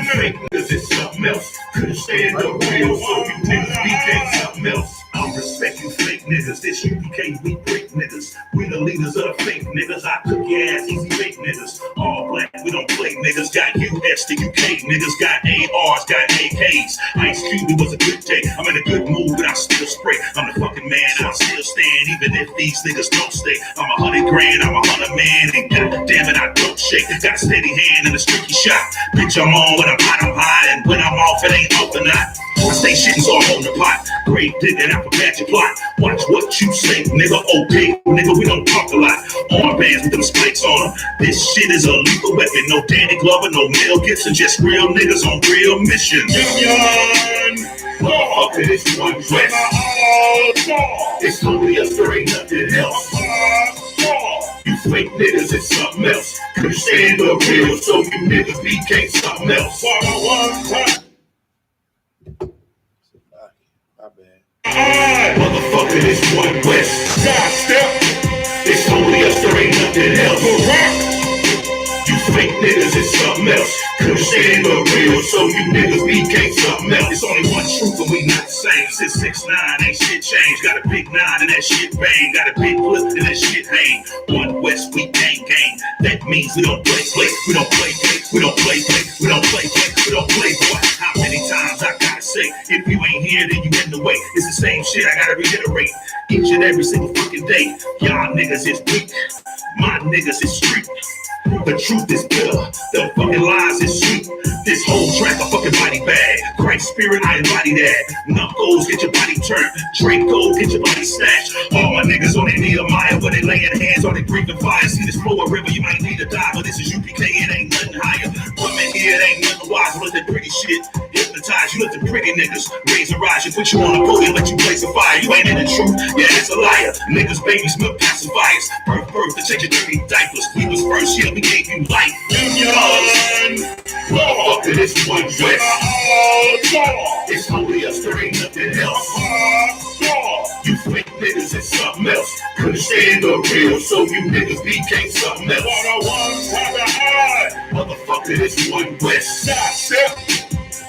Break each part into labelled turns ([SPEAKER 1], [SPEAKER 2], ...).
[SPEAKER 1] fake niggas is something else. Couldn't stand the real, so you niggas became something else. I respect you fake niggas. This UPK, we break niggas. We the leaders of the fake niggas. I cook your ass, easy fake niggas. All black, we don't play niggas. Got US to UK niggas. Got ARs, got AKs. Ice-Cube, it was a good day. I'm in a good mood, but I still spray. I'm the fucking man, I still stand, even if these niggas don't stay. I'm 100 grand, I'm 100 man, and damn it, I don't shake. Got a steady hand and a streaky shot. Bitch, I'm on when I'm hot, I'm high, and when I'm off, it ain't off or not. I stay shitting so I'm on the pot. Grave digging out for patch your plot. Watch what you say, nigga. Okay, nigga, we don't talk a lot. Armbands with them spikes on them. This shit is a lethal weapon. No Danny Glover, no Mel Gibson, just real niggas on real missions. Motherfucker, it's one West. It's only us, there ain't nothing else. You fake niggas, it's something else. Couldn't stand the real, so you niggas became something else. Motherfucker, it's one West. It's only us, there ain't nothing else. You fake niggas, it's something else. Couldn't stand the real, so you niggas became something else. It's only one truth and we not the same. Since 6'9", ain't shit changed. Got a big 9 and that shit bang. Got a big flip and that shit hang. One West, we gang. That means we don't play. We don't play. We don't play. We don't play. We don't play, boy. How many times I gotta say, if you ain't here, then you in the way. It's the same shit I gotta reiterate each and every single fucking day. Y'all niggas is weak. My niggas is street. The truth is bitter, the fucking lies is sweet. This whole track a fucking body bag. Christ spirit, I embody that. Knuckles, get your body turned. Draco, get your body snatched. All my niggas on that Nehemiah, when they laying hands on it, breathing fire. See this flow of river, you might need to die, but this is UPK, it ain't nothing higher. Women here, it ain't nothing wise. You look at pretty shit, hypnotize. You look at pretty niggas, raise and rise. You put you on a podium, let you blaze a fire. You ain't in the truth, yeah, it's a liar. Niggas, babies, milk pacifiers. Birth, to change your dirty diapers. We was first, yeah, we gave you life. Motherfucker, this one West. It's only us, there ain't nothing else. You fake niggas, it's something else. Couldn't stand the real, so you niggas became something else. Motherfucker, this one West.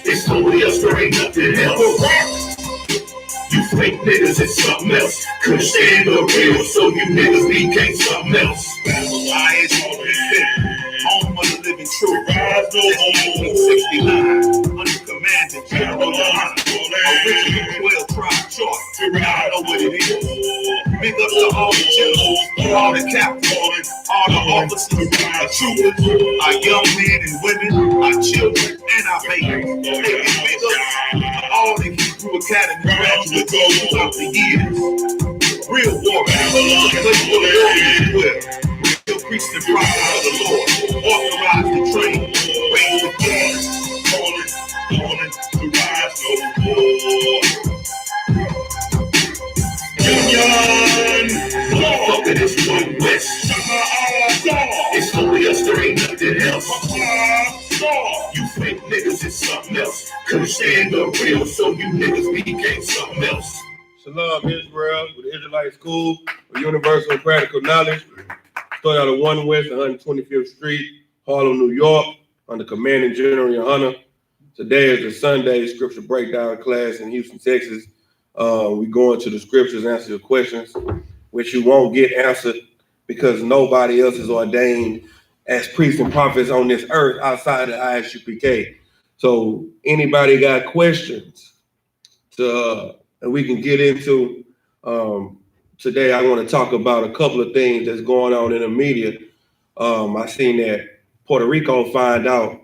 [SPEAKER 1] It's only us, there ain't nothing else. You fake niggas, it's something else. Couldn't stand the real, so you niggas became something else. Home of the living truth. Rise no more. 69. Under command of General Original 12 tribe chart. Y'all know what it is. Big up to all the generals, all the captains, all the officers, our troopers, our young men and women, our children, and our babies. They get big up to all the Hebrew Academy graduates all throughout the years. Real warriors, real priests and prophets of the Lord, authorized to train, raise the guards, calling to rise no more. Union, motherfucker, this one West. It's only us, there ain't nothing else. You fake niggas, it's something else. Couldn't stand the real, so you niggas became something else.
[SPEAKER 2] Shalom, Israel, with the Israelite School of Universal and Practical Knowledge. Started out of 1 West 125th Street, Harlem, New York, under Commanding General YAHANNA. Today is the Sunday scripture breakdown class in Houston, Texas. We go into the scriptures, answer your questions, which you won't get answered because nobody else is ordained as priests and prophets on this earth outside of I.S.U.P.K. So anybody got questions and we can get into today. I want to talk about a couple of things that's going on in the media. I seen that Puerto Rico find out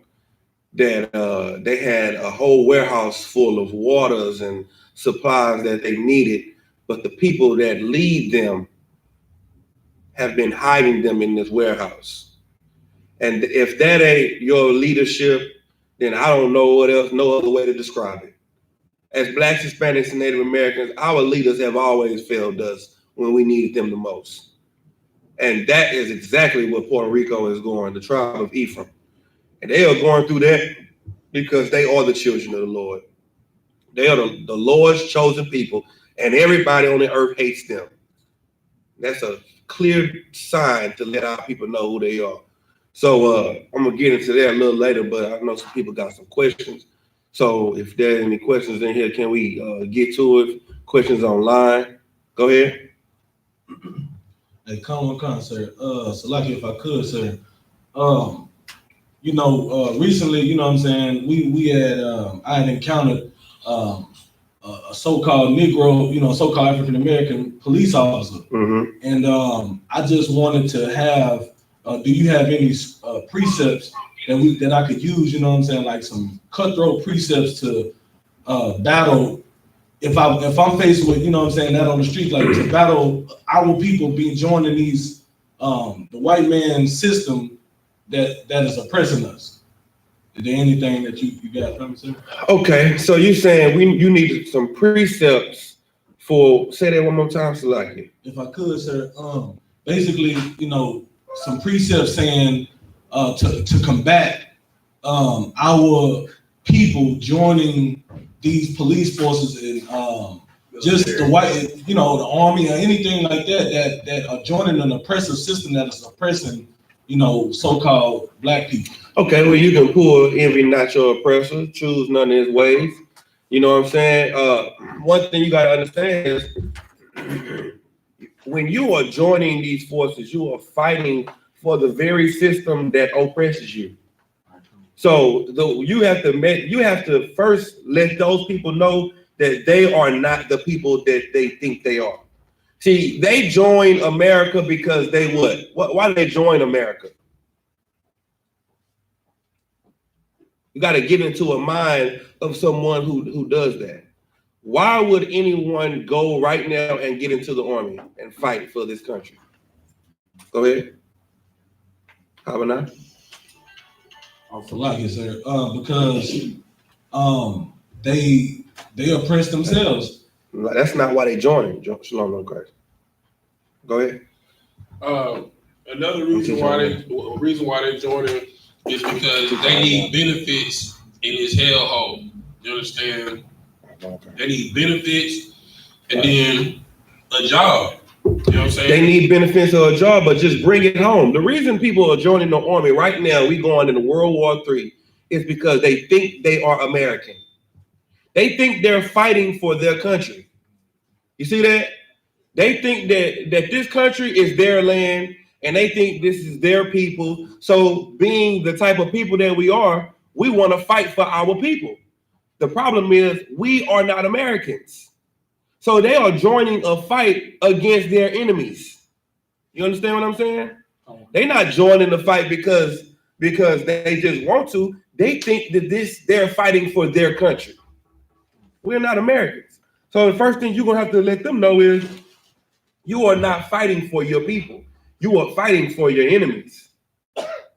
[SPEAKER 2] that they had a whole warehouse full of waters and supplies that they needed, but the people that lead them have been hiding them in this warehouse. And if that ain't your leadership, then I don't know what else, no other way to describe it. As Blacks, Hispanics, and Native Americans, our leaders have always failed us when we needed them the most. And that is exactly what Puerto Rico is going, the tribe of Ephraim. And they are going through that because they are the children of the Lord. They are the Lord's chosen people, and everybody on the earth hates them. That's a clear sign to let our people know who they are. So I'm gonna get into that a little later, but I know some people got some questions. So if there are any questions in here, can we get to it? Questions online. Go ahead.
[SPEAKER 3] Hey, come, sir. Salaki, if I could, sir. Recently, you know what I'm saying, we had I had encountered a so-called Negro, so-called African American police officer, and I just wanted to have. Do you have any precepts that I could use? You know what I'm saying, like some cutthroat precepts to battle. If I'm faced with, you know what I'm saying, that on the street, like to battle our people being joining these the white man's system that is oppressing us. Is there anything that you got from me, sir? Okay, so you're saying you needed some precepts for, say that one more time, Salaki. If I could, sir. Basically, some precepts saying to combat our people joining these police forces and just the white, the army or anything like that are joining an oppressive system that is oppressing, so-called black people. Okay, well, you can pull envy not your oppressor, choose none of his ways. You know what I'm saying? One thing you got to understand is when you are joining these forces, you are fighting for the very system that oppresses you. So you have to first let those people know that they are not the people that they think they are. See, they join America because they what? Why do they join America? You got to get into a mind of someone who does that. Why would anyone go right now and get into the army and fight for this country? Go ahead. YAHANNA. For like it, sir. Because they oppress themselves. That's not why they joined. Shalom on Christ. Go ahead.
[SPEAKER 4] Another reason why they joining is because they need benefits in this hellhole. You understand? They need benefits and then a job. You know what I'm saying?
[SPEAKER 2] They need benefits or a job, but just bring it home. The reason people are joining the army right now, we going into World War III, is because they think they are American. They think they're fighting for their country. You see that? They think that this country is their land, and they think this is their people. So being the type of people that we are, we want to fight for our people. The problem is we are not Americans. So they are joining a fight against their enemies. You understand what I'm saying? They're not joining the fight because they just want to. They think that they're fighting for their country. We're not Americans. So the first thing you're going to have to let them know is you are not fighting for your people. You are fighting for your enemies.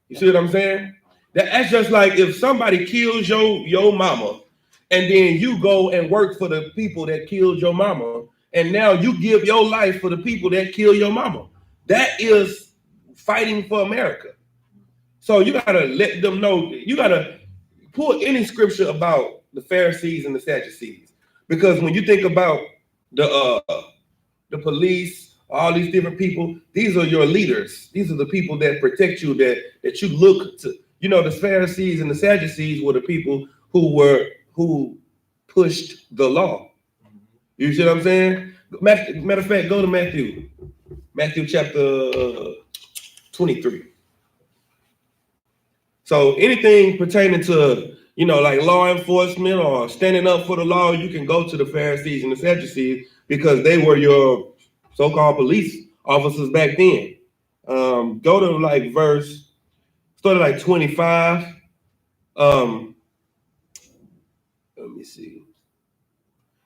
[SPEAKER 2] You see what I'm saying? That's just like if somebody kills your mama, and then you go and work for the people that killed your mama, and now you give your life for the people that killed your mama. That is fighting for America. So you got to let them know. You got to pull any scripture about the Pharisees and the Sadducees, because when you think about the police, all these different people, these are your leaders. These are the people that protect you, that you look to. The Pharisees and the Sadducees were the people who pushed the law. You see what I'm saying? Matter of fact, go to Matthew chapter 23. So anything pertaining to, like law enforcement or standing up for the law, you can go to the Pharisees and the Sadducees because they were your so-called police officers back then. Go to like verse, start at like 25. Let me see.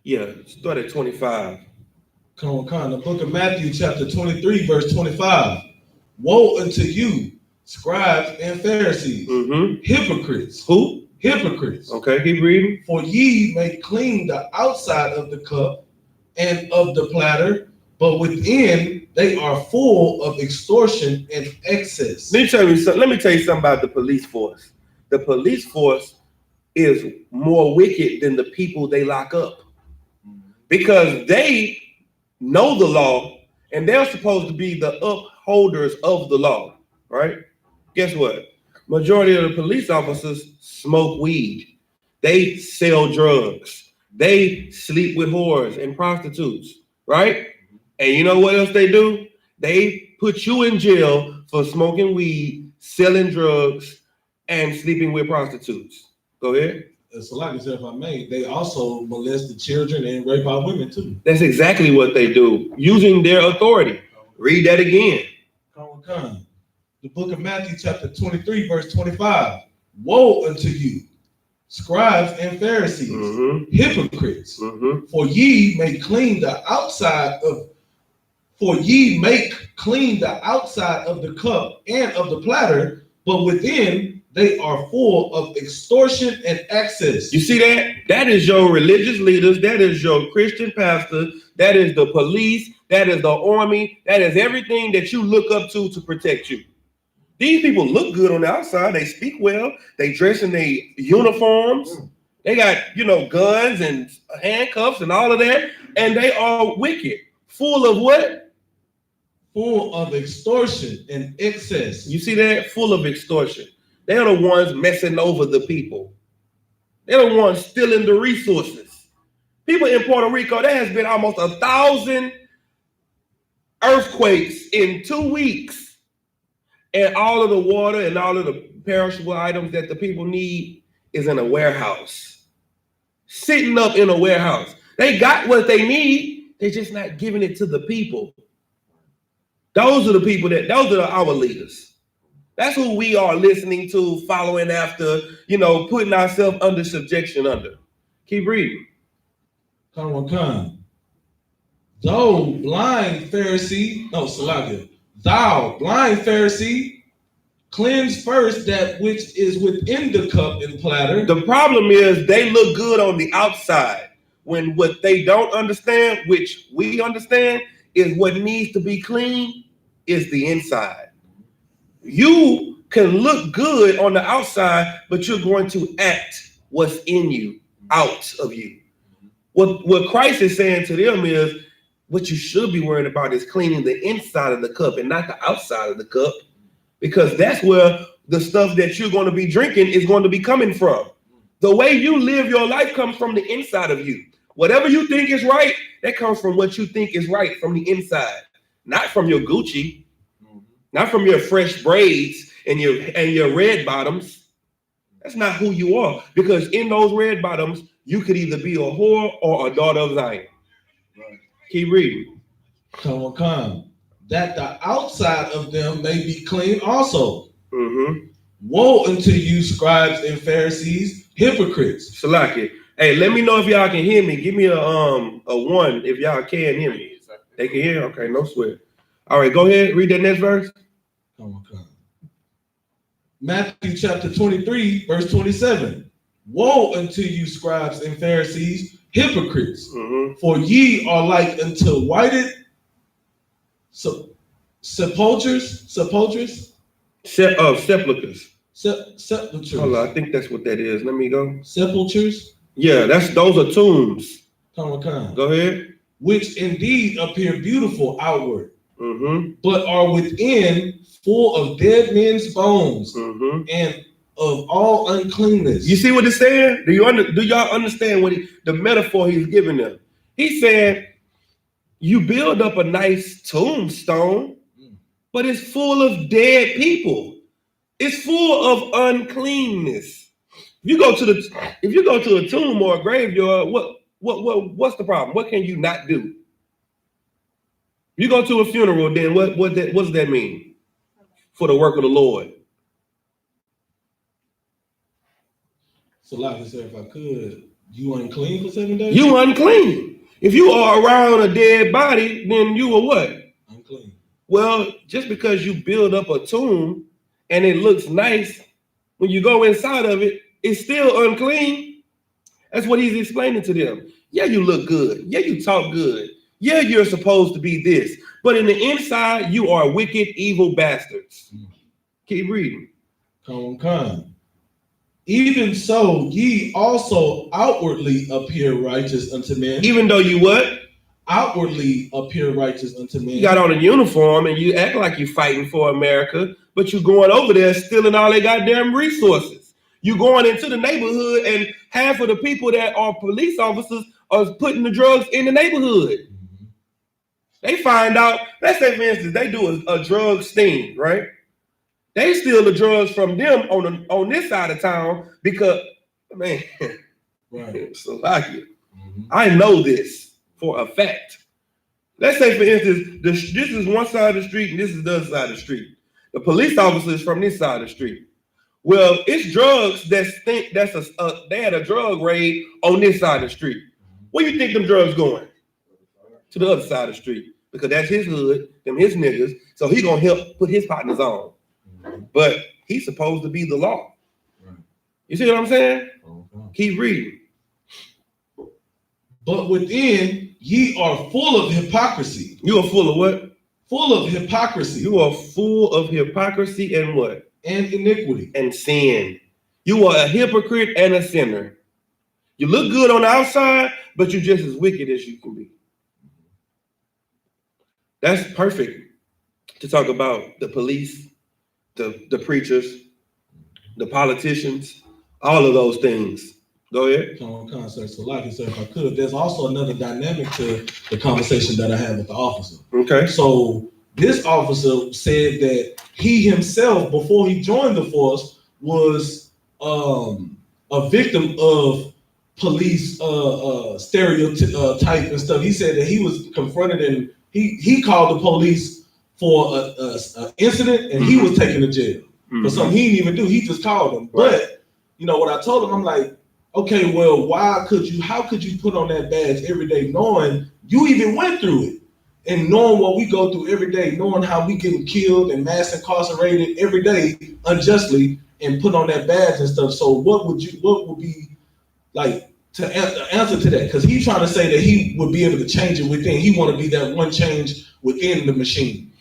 [SPEAKER 2] Yeah, start at 25. Come on. The book of Matthew, chapter 23, verse 25. Woe unto you, scribes and Pharisees, hypocrites. Who? Hypocrites. Okay, keep reading. For ye may clean the outside of the cup and of the platter, but within they are full of extortion and excess. Let me tell you something about the police force. The police force is more wicked than the people they lock up, because they know the law and they're supposed to be the upholders of the law, right? Guess what? Majority of the police officers smoke weed. They sell drugs. They sleep with whores and prostitutes, right? And you know what else they do? They put you in jail for smoking weed, selling drugs, and sleeping with prostitutes. Go ahead.
[SPEAKER 3] So like I said, if I may, they also molest the children and rape our women too.
[SPEAKER 2] That's exactly what they do, using their authority. Read that again.
[SPEAKER 3] Come. The book of Matthew chapter 23, verse 25. Woe unto you, scribes and Pharisees, hypocrites, for ye make clean the outside of the cup and of the platter, but within they are full of extortion and excess.
[SPEAKER 2] You see that? That is your religious leaders. That is your Christian pastor. That is the police. That is the army. That is everything that you look up to protect you. These people look good on the outside. They speak well. They dress in their uniforms. They got, guns and handcuffs and all of that. And they are wicked. Full of what?
[SPEAKER 3] Full of extortion and excess.
[SPEAKER 2] You see that? Full of extortion. They're the ones messing over the people. They're the ones stealing the resources. People in Puerto Rico, there has been almost 1,000 earthquakes in 2 weeks. And all of the water and all of the perishable items that the people need is in a warehouse. Sitting up in a warehouse. They got what they need. They're just not giving it to the people. Those are the people those are our leaders. That's who we are listening to, following after, putting ourselves under subjection under. Keep reading.
[SPEAKER 3] Come. Thou blind Pharisee, cleanse first that which is within the cup and platter.
[SPEAKER 2] The problem is they look good on the outside when what they don't understand, which we understand, is what needs to be clean is the inside. You can look good on the outside, but you're going to act what's in you, out of you. What Christ is saying to them is, what you should be worried about is cleaning the inside of the cup and not the outside of the cup, because that's where the stuff that you're going to be drinking is going to be coming from. The way you live your life comes from the inside of you. Whatever you think is right, that comes from what you think is right from the inside, not from your Gucci, not from your fresh braids and your red bottoms. That's not who you are, because in those red bottoms, you could either be a whore or a daughter of Zion. Keep reading.
[SPEAKER 3] Come. That the outside of them may be clean also. Woe unto you, scribes and Pharisees, hypocrites.
[SPEAKER 2] Salaki. Hey, let me know if y'all can hear me. Give me a 1 if y'all can hear me. They can hear? Okay, no sweat. All right, go ahead. Read that next verse.
[SPEAKER 3] Come. Matthew chapter 23, verse 27. Woe unto you, scribes and Pharisees, hypocrites, for ye are like unto whited sepulchres.
[SPEAKER 2] Sepulchres.
[SPEAKER 3] Sepulchres.
[SPEAKER 2] Hold on, I think that's what that is. Let me go.
[SPEAKER 3] Sepulchres.
[SPEAKER 2] Yeah, those are tombs.
[SPEAKER 3] Come.
[SPEAKER 2] Go ahead.
[SPEAKER 3] Which indeed appear beautiful outward, but are within full of dead men's bones and of all uncleanness.
[SPEAKER 2] You see what it's saying? Do y'all understand what the metaphor he's giving them? He's saying you build up a nice tombstone, but it's full of dead people. It's full of uncleanness. If you go to a tomb or a graveyard, what's the problem? What can you not do? You go to a funeral, then what does that mean? For the work of the Lord.
[SPEAKER 3] So like I said, if I could, you unclean for 7 days?
[SPEAKER 2] You unclean. If you are around a dead body, then you are what?
[SPEAKER 3] Unclean.
[SPEAKER 2] Well, just because you build up a tomb and it looks nice, when you go inside of it, it's still unclean. That's what he's explaining to them. Yeah, you look good. Yeah, you talk good. Yeah, you're supposed to be this. But in the inside, you are wicked, evil bastards. Keep reading.
[SPEAKER 3] Come. Even so, ye also outwardly appear righteous unto men.
[SPEAKER 2] Even though you what?
[SPEAKER 3] outwardly appear righteous unto men.
[SPEAKER 2] You got on a uniform and you act like you're fighting for America, but you're going over there stealing all their goddamn resources. You going into the neighborhood and half of the people that are police officers are putting the drugs in the neighborhood. They find out, let's say for instance, they do a drug sting, right? They steal the drugs from them on this side of town because, man,
[SPEAKER 3] Right.
[SPEAKER 2] so I know this for a fact. Let's say, for instance, this is one side of the street and this is the other side of the street. The police officer is from this side of the street. Well, it's drugs they had a drug raid on this side of the street. Where you think them drugs going? To the other side of the street, because that's his hood, them his niggas. So he gonna help put his partners on. But he's supposed to be the law. You see what I'm saying? Keep reading.
[SPEAKER 3] But within ye are full of hypocrisy.
[SPEAKER 2] You are full of what?
[SPEAKER 3] Full of hypocrisy.
[SPEAKER 2] You are full of hypocrisy and what?
[SPEAKER 3] And iniquity.
[SPEAKER 2] And sin. You are a hypocrite and a sinner. You look good on the outside, but you're just as wicked as you can be. That's perfect to talk about the police, the preachers, the politicians, all of those things. Go ahead.
[SPEAKER 3] Concept. So like I said, if I could, there's also another dynamic to the conversation that I had with the officer.
[SPEAKER 2] Okay.
[SPEAKER 3] So this officer said that he himself, before he joined the force, was a victim of police stereotype and stuff. He said that he was confronted and he called the police for a incident and he was taken to jail for something he didn't even do. He just called them.
[SPEAKER 2] Right.
[SPEAKER 3] But you know what I told him, I'm like, okay, well, how could you put on that badge every day knowing you even went through it and knowing what we go through every day, knowing how we getting killed and mass incarcerated every day unjustly and put on that badge and stuff. So what would be like to answer to that? Because he's trying to say that he would be able to change it within. He want to be that one change within the machine.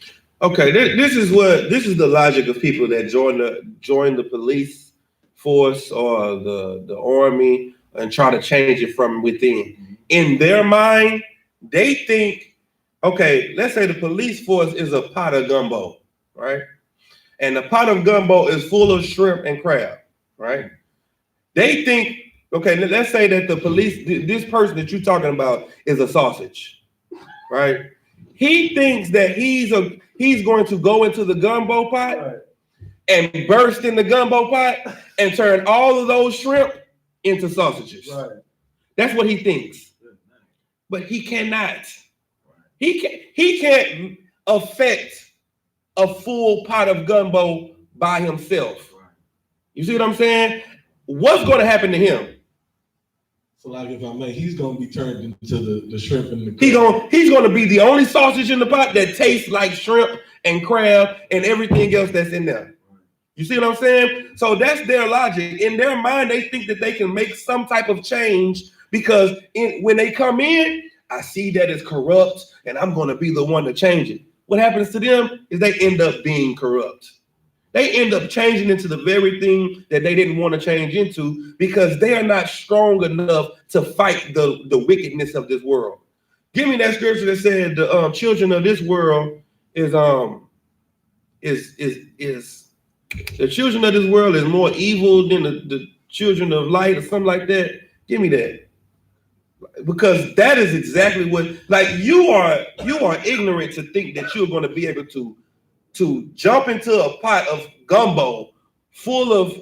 [SPEAKER 2] Okay, this is the logic of people that join the police force or the army and try to change it from within. In their mind, they think, okay, let's say the police force is a pot of gumbo, right? And the pot of gumbo is full of shrimp and crab, right? They think, okay, let's say that the police, this person that you're talking about is a sausage, right? He thinks that he's going to go into the gumbo pot, right, and burst in the gumbo pot and turn all of those shrimp into sausages. Right. That's what he thinks. But he cannot. He can't affect a full pot of gumbo by himself. You see what I'm saying? What's going to happen to him?
[SPEAKER 3] So like if I may, he's going to be turned into the shrimp and the crab.
[SPEAKER 2] He's going to be the only sausage in the pot that tastes like shrimp and crab and everything else that's in there. You see what I'm saying? So that's their logic. In their mind, they think that they can make some type of change because when they come in, I see that it's corrupt and I'm going to be the one to change it. What happens to them is they end up being corrupt. They end up changing into the very thing that they didn't want to change into because they are not strong enough to fight the wickedness of this world. Give me that scripture that said the children of this world is the children of this world is more evil than the children of light or something like that. Give me that. Because that is exactly what, like you are ignorant to think that you're going to be able to jump into a pot of gumbo full of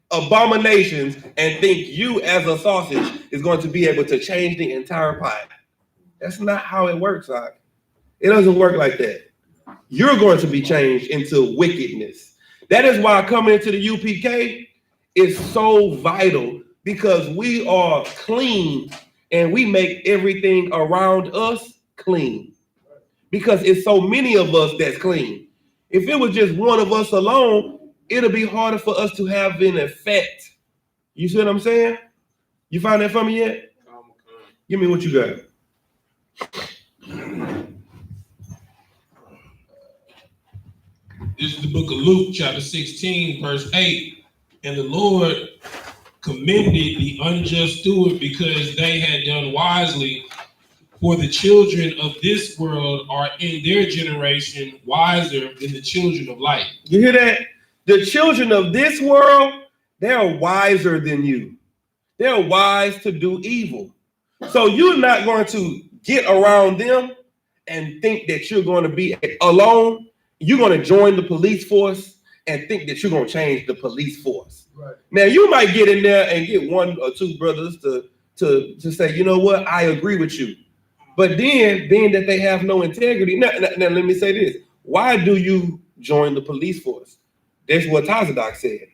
[SPEAKER 2] abominations and think you as a sausage is going to be able to change the entire pot. That's not how it works, Isaac. It doesn't work like that. You're going to be changed into wickedness. That is why coming into the UPK is so vital because we are clean and we make everything around us clean because it's so many of us that's clean. If it was just one of us alone, it'll be harder for us to have an effect. You see what I'm saying? You find that for me yet? Give me what you got.
[SPEAKER 4] This is the book of Luke, chapter 16, verse 8. And the Lord commended the unjust steward because they had done wisely For the children of this world are in their generation wiser than the children of light.
[SPEAKER 2] You hear that? The children of this world, they're wiser than you. They're wise to do evil. So you're not going to get around them and think that you're going to be alone. You're going to join the police force and think that you're going to change the police force. Right. Now, you might get in there and get one or two brothers to say, you know what, I agree with you. But then, being that they have no integrity, now let me say this. Why do you join the police force? That's what Tazadok said.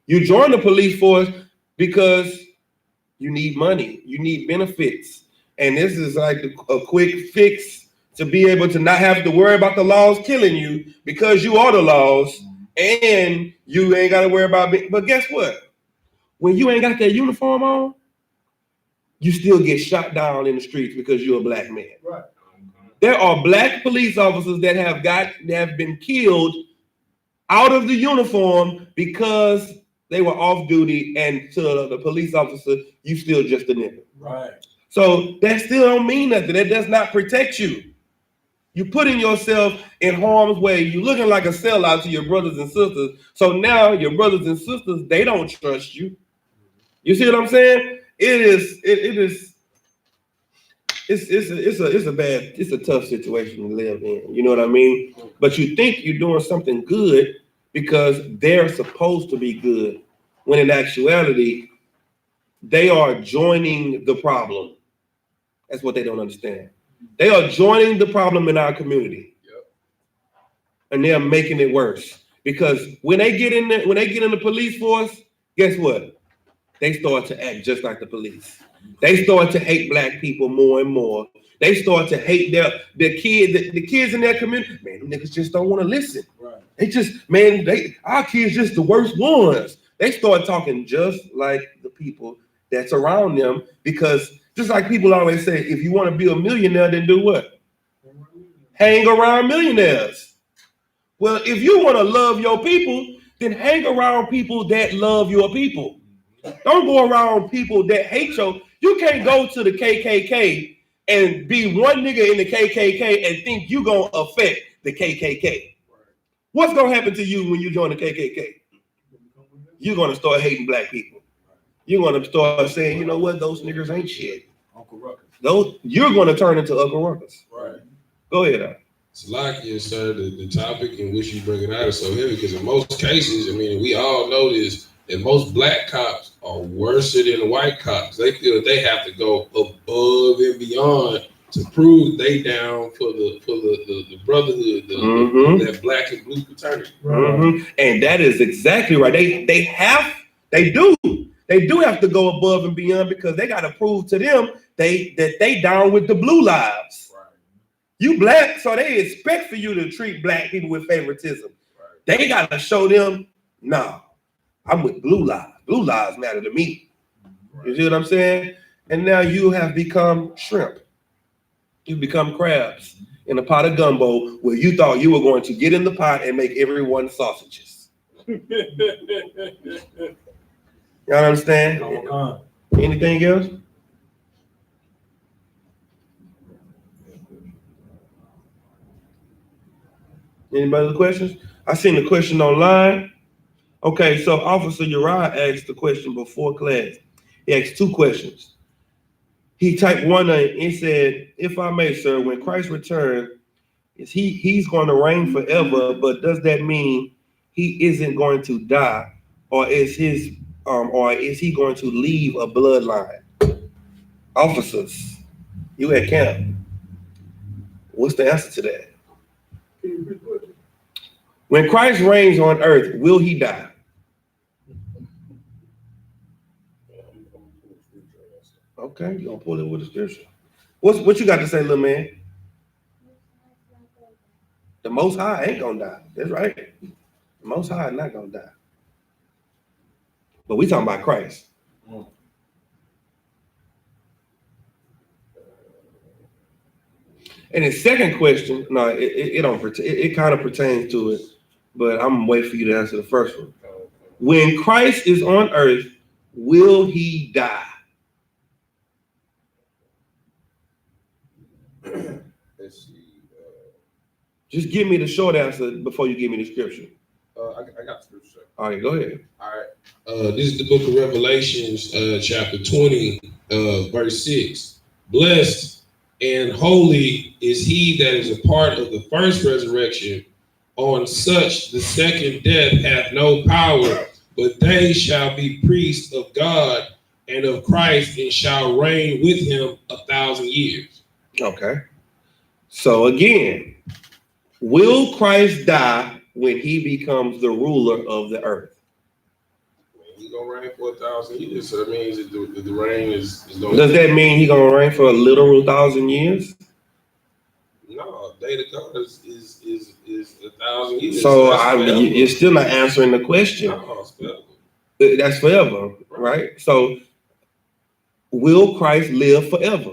[SPEAKER 2] You join the police force because you need money, you need benefits. And this is like a quick fix to be able to not have to worry about the laws killing you because you are the laws and you ain't got to worry about it. But guess what? When you ain't got that uniform on, you still get shot down in the streets because you're a black man. Right. There are black police officers that have been killed out of the uniform because they were off duty, and to the police officer, you still just a nigga. Right. So that still don't mean nothing. That does not protect you. You're putting yourself in harm's way. You're looking like a sellout to your brothers and sisters. So now your brothers and sisters, they don't trust you. You see what I'm saying? It's a tough situation to live in. You know what I mean? But you think you're doing something good because they're supposed to be good, when in actuality, they are joining the problem. That's what they don't understand. They are joining the problem in our community. Yep. And they're making it worse. Because when they get in the police force, guess what? They start to act just like the police. They start to hate black people more and more. They start to hate the kids in their community. Man, them niggas just don't want to listen. Right. Our kids just the worst ones. They start talking just like the people that's around them, because just like people always say, if you want to be a millionaire, then do what? Hang around millionaires. Well, if you want to love your people, then hang around people that love your people. Don't go around people that hate you. You can't go to the KKK and be one nigga in the KKK and think you're going to affect the KKK. What's going to happen to you when you join the KKK? You're going to start hating black people. You're going to start saying, you know what, those niggas ain't shit. Uncle Ruckus. You're going to turn into Uncle Ruckus. Right. Go ahead, Al.
[SPEAKER 4] It's like you, sir, the topic in which you bring it out is so heavy, because in most cases, I mean, we all know this, that most black cops are worse than white cops. They feel that they have to go above and beyond to prove they down for the brotherhood, that black and blue fraternity.
[SPEAKER 2] Mm-hmm. And that is exactly right. They do have to go above and beyond, because they got to prove to them that they down with the blue lives. Right. You black, so they expect for you to treat black people with favoritism. Right. They got to show them, nah, I'm with blue lives. Blue lives matter to me. Right. You see what I'm saying? And now you have become shrimp. You become crabs in a pot of gumbo where you thought you were going to get in the pot and make everyone sausages. Y'all understand? Anything else? Anybody other questions? I seen the question online. Okay, so Officer Uriah asked the question before class. He asked two questions. He typed one in and said, if I may, sir, when Christ returns, he's going to reign forever, but does that mean he isn't going to die, or is he going to leave a bloodline? Officers, you at camp. What's the answer to that? When Christ reigns on earth, will he die? Okay, you're gonna pull it with the scripture. What you got to say, little man? The Most High ain't gonna die. That's right. The Most High is not gonna die. But we talking about Christ. And his second question, no, it kind of pertains to it, but I'm gonna wait for you to answer the first one. When Christ is on earth, will he die? Just give me the short answer before you give me the scripture.
[SPEAKER 4] I got the scripture.
[SPEAKER 2] All right, go ahead.
[SPEAKER 4] All right. This is the book of Revelations, chapter 20, verse 6. Blessed and holy is he that is a part of the first resurrection. On such the second death hath no power, but they shall be priests of God and of Christ, and shall reign with him 1,000 years.
[SPEAKER 2] Okay. So again, will Christ die when he becomes the ruler of the earth?
[SPEAKER 4] He's gonna reign for 1,000 years, so that means that the reign is going.
[SPEAKER 2] Does that mean he's gonna reign for a literal 1,000 years?
[SPEAKER 4] No, day to God is 1,000 years.
[SPEAKER 2] So you're still not answering the question.
[SPEAKER 4] No, it's forever.
[SPEAKER 2] That's forever, right? So will Christ live forever?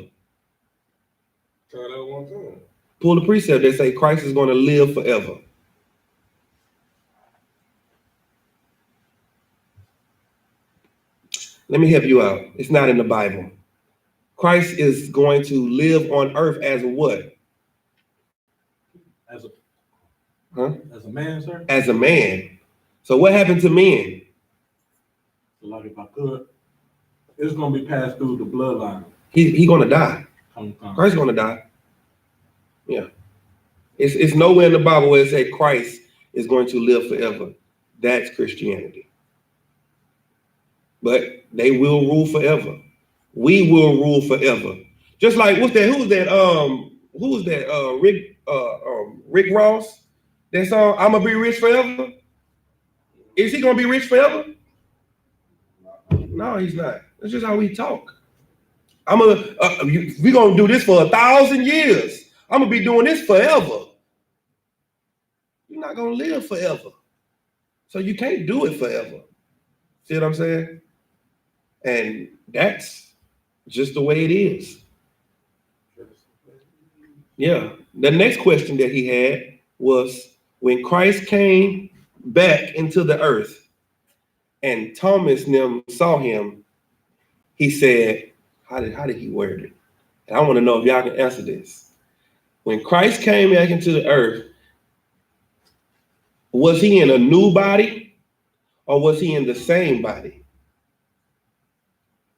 [SPEAKER 4] Try that one time.
[SPEAKER 2] Pull the precept that say Christ is going to live forever. Let me help you out. It's not in the Bible. Christ is going to live on earth as what?
[SPEAKER 3] As a man, sir?
[SPEAKER 2] As a man. So what happened to men?
[SPEAKER 3] Like if I could, it's gonna be passed through the bloodline.
[SPEAKER 2] He gonna die. Christ's gonna die. Yeah. It's nowhere in the Bible where it says Christ is going to live forever. That's Christianity. But they will rule forever. We will rule forever. Just like who was that? Rick Ross? That song, I'm gonna be rich forever. Is he gonna be rich forever? No, he's not. That's just how we talk. We're gonna do this for 1,000 years. I'm gonna be doing this forever. You're not gonna live forever. So you can't do it forever. See what I'm saying? And that's just the way it is. Yeah. The next question that he had was when Christ came back into the earth and Thomas and them saw him, he said, how did he word it? And I want to know if y'all can answer this. When Christ came back into the earth, was he in a new body or was he in the same body?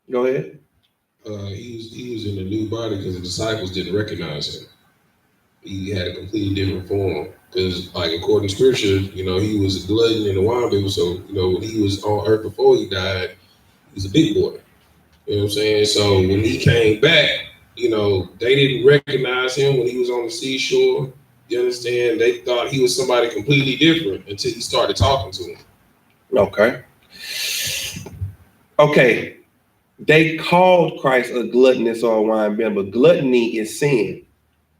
[SPEAKER 2] Go ahead.
[SPEAKER 4] He was in a new body because the disciples didn't recognize him. He had a completely different form. Because, like, according to scripture, he was a glutton and a wine bibber. So, when he was on earth before he died, he was a big boy. You know what I'm saying? So when he came back, they didn't recognize him when he was on the seashore. You understand? They thought he was somebody completely different until he started talking to them.
[SPEAKER 2] Okay. They called Christ a gluttonous or a wine bibber. Gluttony is sin.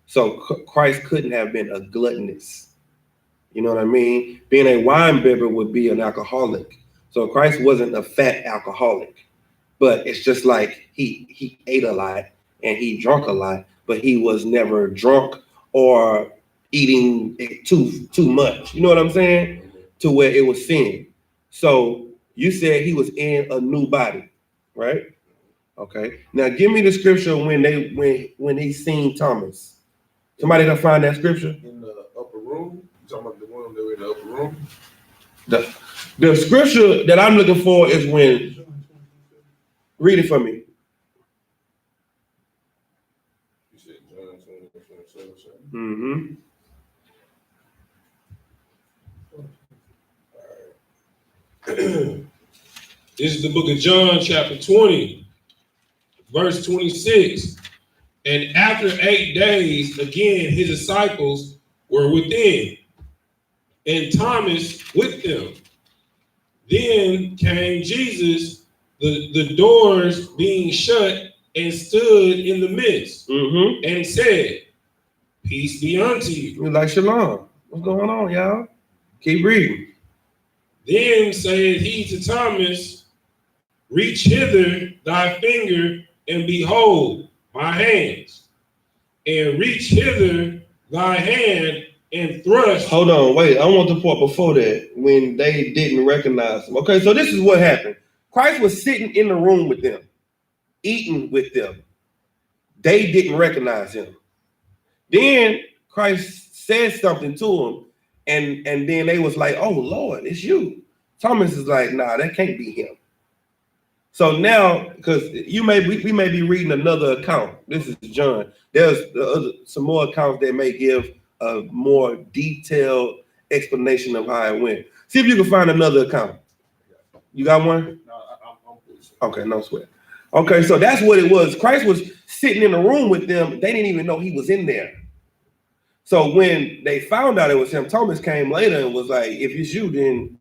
[SPEAKER 2] So Christ couldn't have been a gluttonous. You know what I mean? Being a wine bibber would be an alcoholic. So Christ wasn't a fat alcoholic. But it's just like he ate a lot and he drank a lot, but he was never drunk or eating too much. You know what I'm saying? To where it was sin. So you said he was in a new body, right? Okay. Now give me the scripture when he seen Thomas. Somebody can find that scripture?
[SPEAKER 4] In the upper room? You talking about the one that were in the upper room?
[SPEAKER 2] The scripture that I'm looking for is when, read it for me.
[SPEAKER 4] You said John 20:27.
[SPEAKER 2] Mm-hmm.
[SPEAKER 4] All right. This is the book of John, chapter 20, verse 26. And after 8 days, again, his disciples were within, and Thomas with them. Then came Jesus, the doors being shut, and stood in the midst, and said, peace be unto you.
[SPEAKER 2] You're like, Shalom. What's going on, y'all? Keep reading.
[SPEAKER 4] Then said he to Thomas, reach hither thy finger, and behold my hands, and reach hither thy hand, and thrust.
[SPEAKER 2] Hold on, wait. I want the part before that when they didn't recognize him. Okay, so this is what happened. Christ was sitting in the room with them, eating with them. They didn't recognize him. Then Christ said something to him, and then they was like, "Oh Lord, it's you." Thomas is like, "Nah, that can't be him." So now, because we may be reading another account. This is John. There's some more accounts that may give a more detailed explanation of how it went. See if you can find another account. You got one?
[SPEAKER 4] No, I'm
[SPEAKER 2] Okay, no sweat. Okay, so that's what it was. Christ was sitting in the room with them. They didn't even know he was in there. So when they found out it was him, Thomas came later and was like, "If it's you, then,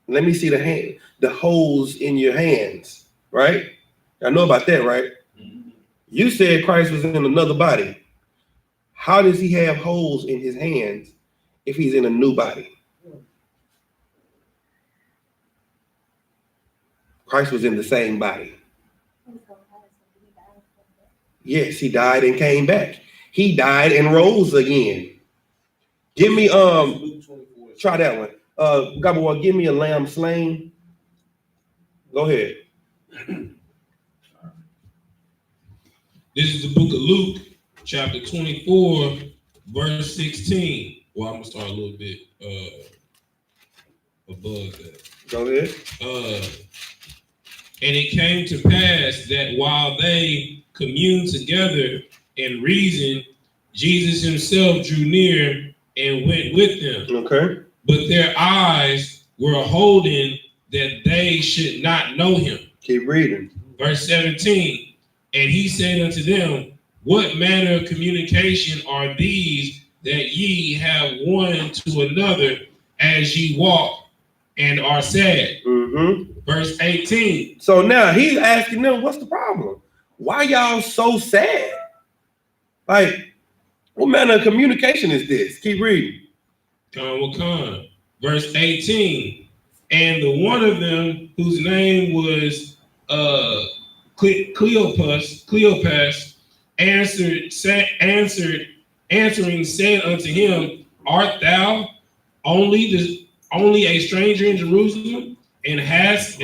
[SPEAKER 2] let me see the holes in your hands." Right? I know about that, right? Mm-hmm. You said Christ was in another body. How does he have holes in his hands if he's in a new body? Christ was in the same body. Yes, he died and came back. He died and rose again. Give me try that one. Gabba, give me a lamb slain. Go ahead.
[SPEAKER 4] This is the book of Luke, chapter 24, verse 16. Well, I'm gonna start a little bit above that.
[SPEAKER 2] Go ahead.
[SPEAKER 4] And it came to pass that while they communed together and reasoned, Jesus himself drew near and went with them.
[SPEAKER 2] Okay.
[SPEAKER 4] But their eyes were holden that they should not know him.
[SPEAKER 2] Keep reading.
[SPEAKER 4] Verse 17. And he said unto them, what manner of communication are these that ye have one to another as ye walk and are sad?
[SPEAKER 2] Mm-hmm.
[SPEAKER 4] Verse 18.
[SPEAKER 2] So now he's asking them, what's the problem? Why y'all so sad? Like, what manner of communication is this? Keep reading.
[SPEAKER 4] Verse 18. And the one of them whose name was Cleopas answering said unto him, art thou only a stranger in Jerusalem, and has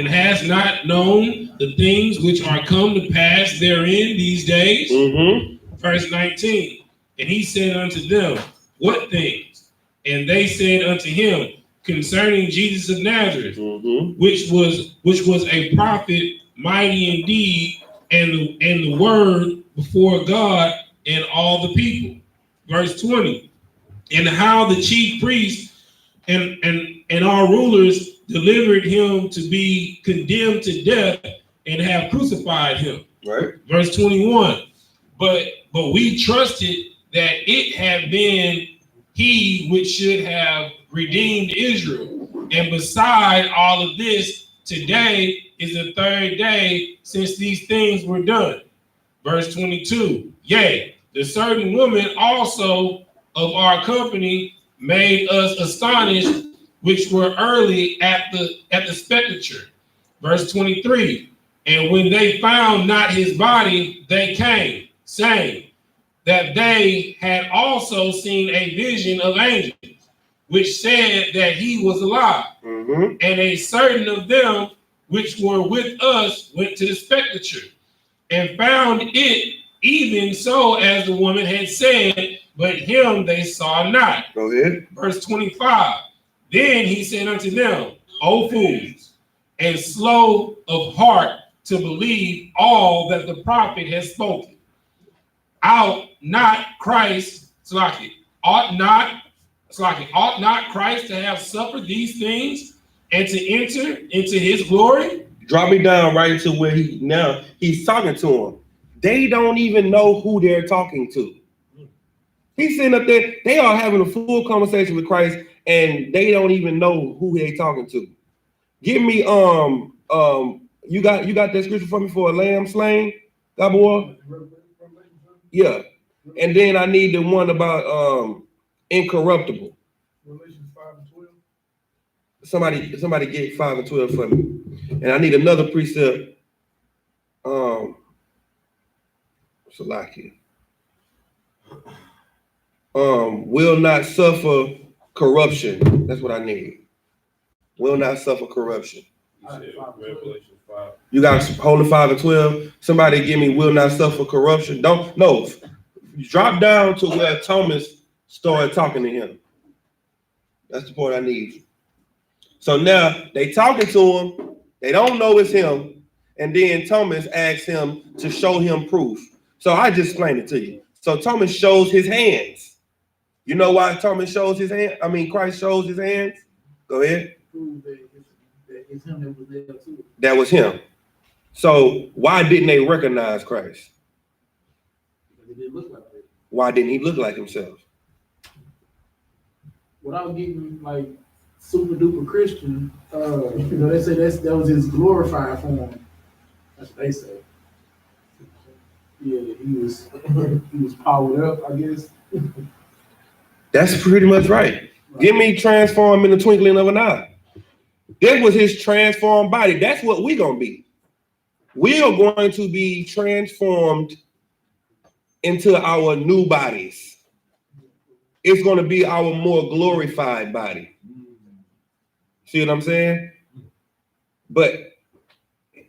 [SPEAKER 4] not known the things which are come to pass therein these days?
[SPEAKER 2] Mm-hmm.
[SPEAKER 4] Verse 19. And he said unto them, what things? And they said unto him, concerning Jesus of Nazareth,
[SPEAKER 2] mm-hmm.
[SPEAKER 4] which was a prophet, mighty indeed, and the word before God and all the people. Verse 20. And how the chief priests and our rulers delivered him to be condemned to death and have crucified him.
[SPEAKER 2] Right.
[SPEAKER 4] Verse 21. But we trusted that it had been he which should have redeemed Israel. And beside all of this, today is the third day since these things were done. Verse 22. Yea, the certain woman also of our company made us astonished, which were early at the sepulchre. Verse 23. And when they found not his body, they came, saying that they had also seen a vision of angels, which said that he was alive.
[SPEAKER 2] Mm-hmm.
[SPEAKER 4] And a certain of them which were with us went to the sepulchre and found it even so as the woman had said, but him they saw not.
[SPEAKER 2] Go ahead.
[SPEAKER 4] Verse 25. Then he said unto them, O fools, and slow of heart to believe all that the prophet has spoken. Ought not Christ to have suffered these things and to enter into his glory?
[SPEAKER 2] Drop me down right into where he's talking to them. They don't even know who they're talking to. He's sitting up there, they are having a full conversation with Christ, and they don't even know who they're talking to. Give me you got that scripture for me for a lamb slain, Gabor? Yeah. And then I need the one about incorruptible.
[SPEAKER 5] Galatians 5:12.
[SPEAKER 2] Somebody get 5 and 12 for me. And I need another precept. Salaki. Will not suffer corruption. That's what I need. Will not suffer corruption.
[SPEAKER 5] Revelation 5.
[SPEAKER 2] You got holding 5 and 12. Somebody give me will not suffer corruption. Drop down to where Thomas started talking to him. That's the part I need. So now they talking to him. They don't know it's him. And then Thomas asks him to show him proof. So I just explained it to you. So Thomas shows his hands. You know why Thomas shows his hand? I mean, Christ shows his hands. Go ahead.
[SPEAKER 6] It's him that was there too.
[SPEAKER 2] That was him. So why didn't they recognize Christ?
[SPEAKER 6] Because it didn't look like that.
[SPEAKER 2] Why didn't he look like himself?
[SPEAKER 6] Without getting like super duper Christian, they say that was his glorified form. That's what they say. Yeah, he was powered up, I guess.
[SPEAKER 2] That's pretty much right. Give me transform in the twinkling of an eye. That was his transformed body. That's what we're going to be. We are going to be transformed into our new bodies. It's going to be our more glorified body. See what I'm saying? But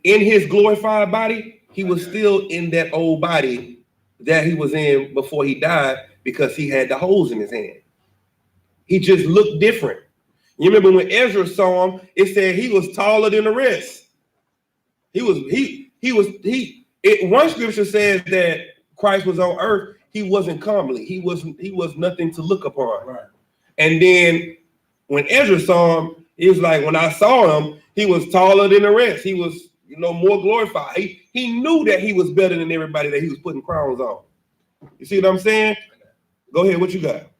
[SPEAKER 2] in his glorified body, he was still in that old body that he was in before he died because he had the holes in his hand. He just looked different. You remember when Ezra saw him, it said he was taller than the rest. One scripture says that Christ was on earth. He wasn't comely. He was nothing to look upon.
[SPEAKER 3] Right.
[SPEAKER 2] And then when Ezra saw him, he was like, when I saw him, he was taller than the rest. He was, more glorified. He knew that he was better than everybody that he was putting crowns on. You see what I'm saying? Go ahead. What you got?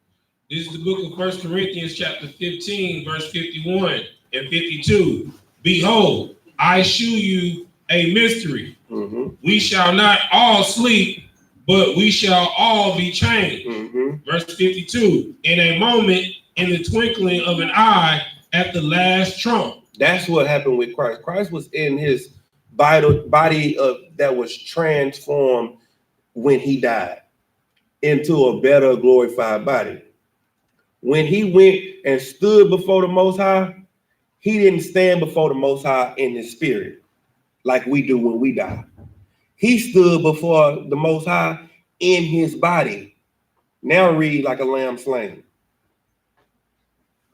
[SPEAKER 4] This is the book of 1 Corinthians chapter 15, verse 51 and 52. Behold, I shew you a mystery.
[SPEAKER 2] Mm-hmm.
[SPEAKER 4] We shall not all sleep, but we shall all be changed.
[SPEAKER 2] Mm-hmm.
[SPEAKER 4] Verse 52. In a moment, in the twinkling of an eye, at the last trump.
[SPEAKER 2] That's what happened with Christ. Christ was in his body that was transformed when he died into a better glorified body. When he went and stood before the Most High, he didn't stand before the Most High in his spirit like we do when we die. He stood before the Most High in his body. Now read like a lamb slain.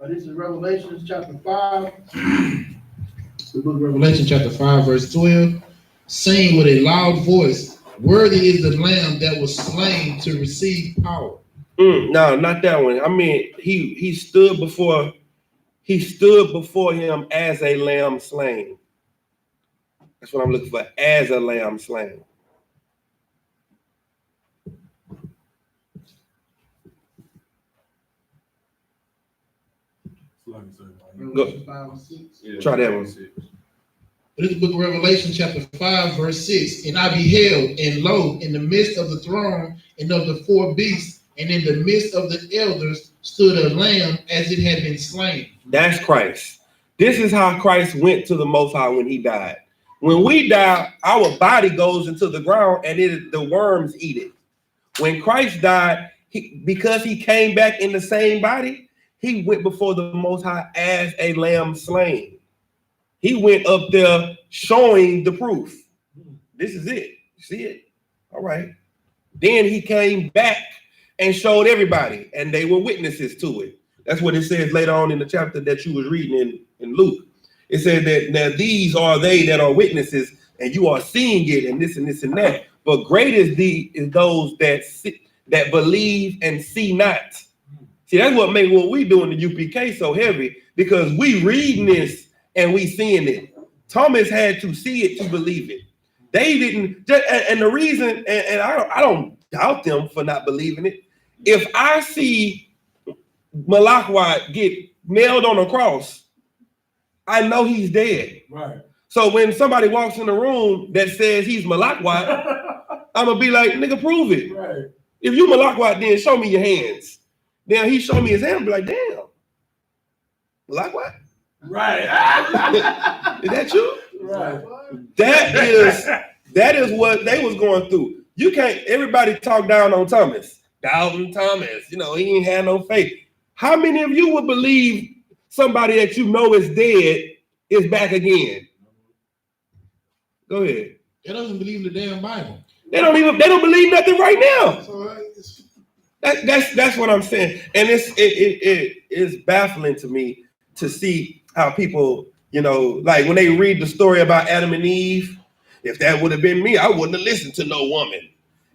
[SPEAKER 6] This is Revelation chapter 5.
[SPEAKER 7] The book of Revelation chapter 5, verse 12, saying with a loud voice, worthy is the lamb that was slain to receive power.
[SPEAKER 2] No, not that one. I mean, he stood before him as a lamb slain. That's what I'm looking for, as a lamb slain.
[SPEAKER 6] Revelation 5 and 6.
[SPEAKER 5] Yeah,
[SPEAKER 2] Try that one.
[SPEAKER 7] This is the book of Revelation chapter 5, verse 6. And I beheld, and lo, in the midst of the throne and of the four beasts, and in the midst of the elders, stood a lamb as it had been slain.
[SPEAKER 2] That's Christ. This is how Christ went to the Most High when he died. When we die, our body goes into the ground and the worms eat it. When Christ died, because he came back in the same body, he went before the Most High as a lamb slain. He went up there showing the proof. This is it. See it? All right. Then he came back and showed everybody, and they were witnesses to it. That's what it says later on in the chapter that you was reading in Luke. It said that now these are they that are witnesses, and you are seeing it, and this and this and that. But great is those that believe and see not. See, that's what makes what we do in the UPK so heavy, because we reading this and we seeing it. Thomas had to see it to believe it. They didn't, and the reason, and I don't doubt them for not believing it. If I see Malachi get nailed on a cross, I know he's dead.
[SPEAKER 3] Right.
[SPEAKER 2] So when somebody walks in the room that says he's Malachi, I'm gonna be like, nigga, prove it.
[SPEAKER 3] Right.
[SPEAKER 2] If you Malachi, then show me your hands. Then he showed me his hand, I'll be like, damn, Malachi?
[SPEAKER 3] Right.
[SPEAKER 2] Is that you?
[SPEAKER 3] Right.
[SPEAKER 2] That is what they was going through. You can't, everybody talk down on Thomas. Doubting Thomas, he ain't had no faith. How many of you would believe somebody that you know is dead is back again? Go ahead.
[SPEAKER 7] They doesn't believe in the damn Bible.
[SPEAKER 2] They don't believe nothing right now.
[SPEAKER 7] So
[SPEAKER 2] That's what I'm saying. And it is baffling to me to see how people, like when they read the story about Adam and Eve, if that would have been me, I wouldn't have listened to no woman.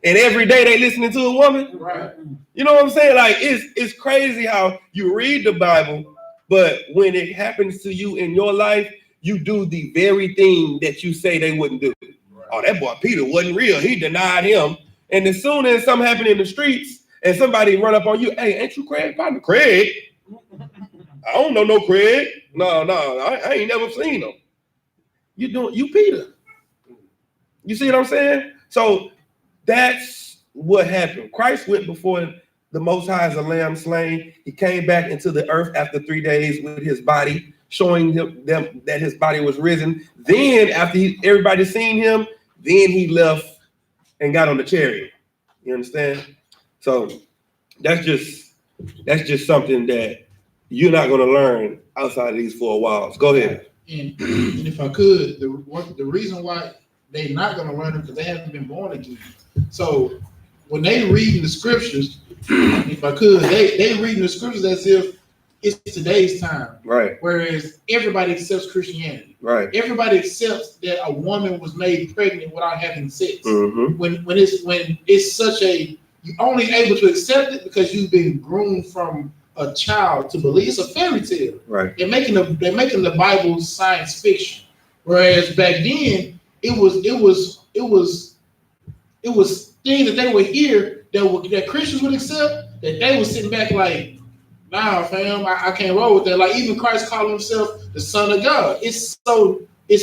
[SPEAKER 2] And every day they listening to a woman.
[SPEAKER 6] Right.
[SPEAKER 2] You know what I'm saying? Like it's crazy how you read the Bible, but when it happens to you in your life, you do the very thing that you say they wouldn't do. Right. Oh, that boy Peter wasn't real. He denied him. And as soon as something happened in the streets and somebody run up on you, hey, ain't you Craig? Partner Craig. I don't know no Craig. No, I ain't never seen him. You Peter. You see what I'm saying? So that's what happened. Christ went before the Most High as a lamb slain. He came back into the earth after 3 days with his body, showing them that his body was risen. Then after everybody seen him, then he left and got on the chariot. You understand? So that's just something that you're not going to learn outside of these 4 walls. Go ahead.
[SPEAKER 7] And if I could, the reason why they're not going to learn it because they haven't been born again. So when they read the scriptures, if I could, they reading the scriptures as if it's today's time. Right. Whereas everybody accepts Christianity. Right. Everybody accepts that a woman was made pregnant without having sex. Mm-hmm. When it's such a, you're only able to accept it because you've been groomed from a child to believe. It's a fairy tale. Right. They're making the Bible science fiction. Whereas back then it was things that they would hear that Christians would accept, that they were sitting back like, nah, fam, I can't roll with that. Like even Christ called himself the Son of God. It's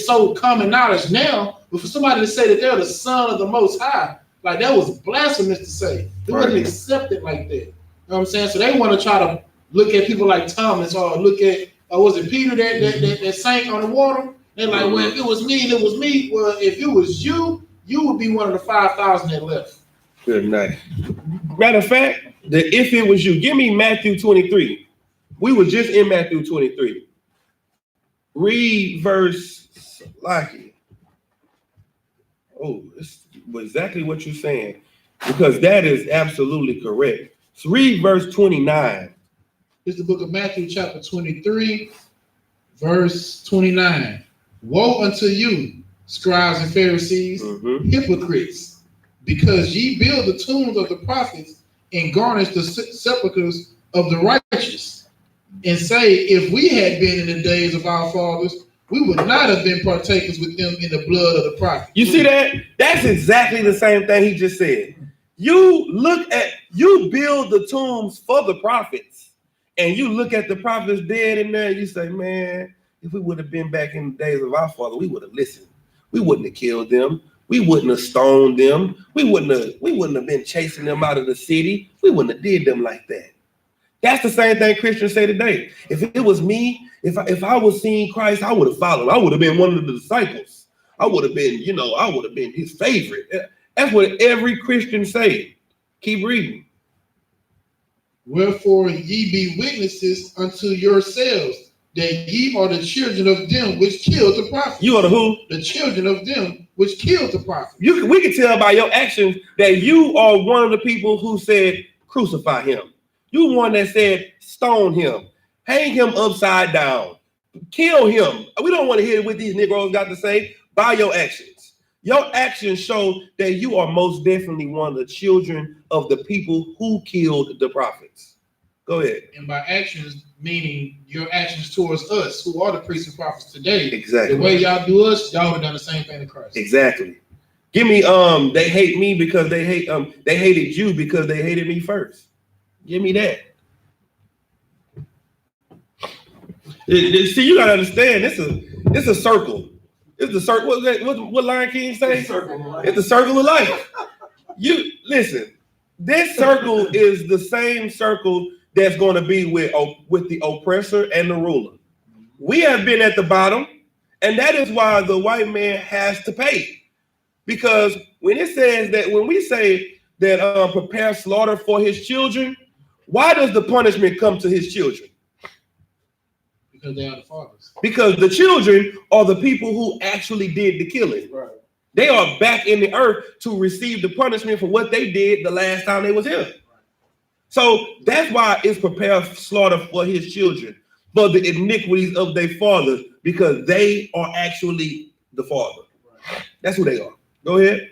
[SPEAKER 7] so common knowledge now, but for somebody to say that they're the Son of the Most High, like that was blasphemous to say. It wasn't accepted like that. You know what I'm saying? So they want to try to look at people like Thomas or look at, was it Peter that sank on the water? They're like, well, if it was me and it was me, well, if it was you would be one of the 5,000 that left.
[SPEAKER 2] Good night. Matter of fact, if it was you, give me Matthew 23. We were just in Matthew 23. Read verse like, oh, this was exactly what you're saying, because that is absolutely correct. So read verse 29.
[SPEAKER 7] It's the book of Matthew, chapter 23, verse 29. Woe unto you, scribes and Pharisees, hypocrites, because ye build the tombs of the prophets and garnish the sepulchres of the righteous, and say, if we had been in the days of our fathers, we would not have been partakers with them in the blood of the prophets.
[SPEAKER 2] You see that? That's exactly the same thing he just said. You build the tombs for the prophets, and you look at the prophets dead in there, you say, man, if we would have been back in the days of our father, we would have listened. We wouldn't have killed them. We wouldn't have stoned them. We wouldn't have been chasing them out of the city. We wouldn't have did them like that. That's the same thing Christians say today. If it was me, if I was seeing Christ, I would have followed. I would have been one of the disciples. I would have been, I would have been his favorite. That's what every Christian say. Keep reading.
[SPEAKER 7] Wherefore ye be witnesses unto yourselves that ye are the children of them which killed the prophets.
[SPEAKER 2] You are the who?
[SPEAKER 7] The children of them which killed the prophets.
[SPEAKER 2] We can tell by your actions that you are one of the people who said, crucify him. You one that said, stone him, hang him upside down, kill him. We don't want to hear what these Negroes got to say. By your actions. Your actions show that you are most definitely one of the children of the people who killed the prophets. Go ahead.
[SPEAKER 7] And by actions, meaning your actions towards us, who are the priests and prophets today.
[SPEAKER 2] Exactly.
[SPEAKER 7] The way y'all do us, y'all would have done the same thing to Christ.
[SPEAKER 2] Exactly. Give me they hate me because they hated you because they hated me first. Give me that. See, you gotta understand. It's a circle. It's the circle. What Lion King say? It's the circle of life. You listen. This circle is the same circle that's going to be with the oppressor and the ruler. We have been at the bottom, and that is why the white man has to pay. Because when it says that, when we say that prepare slaughter for his children, why does the punishment come to his children?
[SPEAKER 7] Because they are the fathers.
[SPEAKER 2] Because the children are the people who actually did the killing.
[SPEAKER 6] Right.
[SPEAKER 2] They are back in the earth to receive the punishment for what they did the last time they was here. So that's why it's prepared slaughter for his children, for the iniquities of their fathers, because they are actually the father. That's who they are. Go ahead.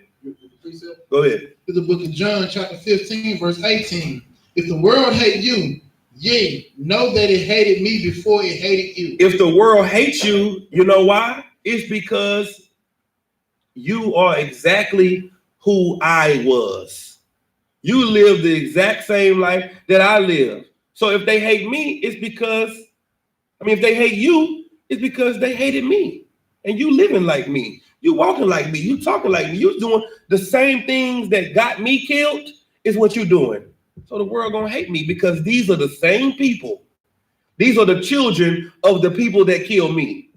[SPEAKER 2] Go ahead.
[SPEAKER 7] To the book of John, chapter 15, verse 18. If the world hate you, yea, know that it hated me before it hated you.
[SPEAKER 2] If the world hates you, you know why? It's because you are exactly who I was. You live the exact same life that I live. So if they hate me, it's because, if they hate you, it's because they hated me. And you living like me. You walking like me. You talking like me. You doing the same things that got me killed is what you doing. So the world gonna hate me because these are the same people. These are the children of the people that killed me.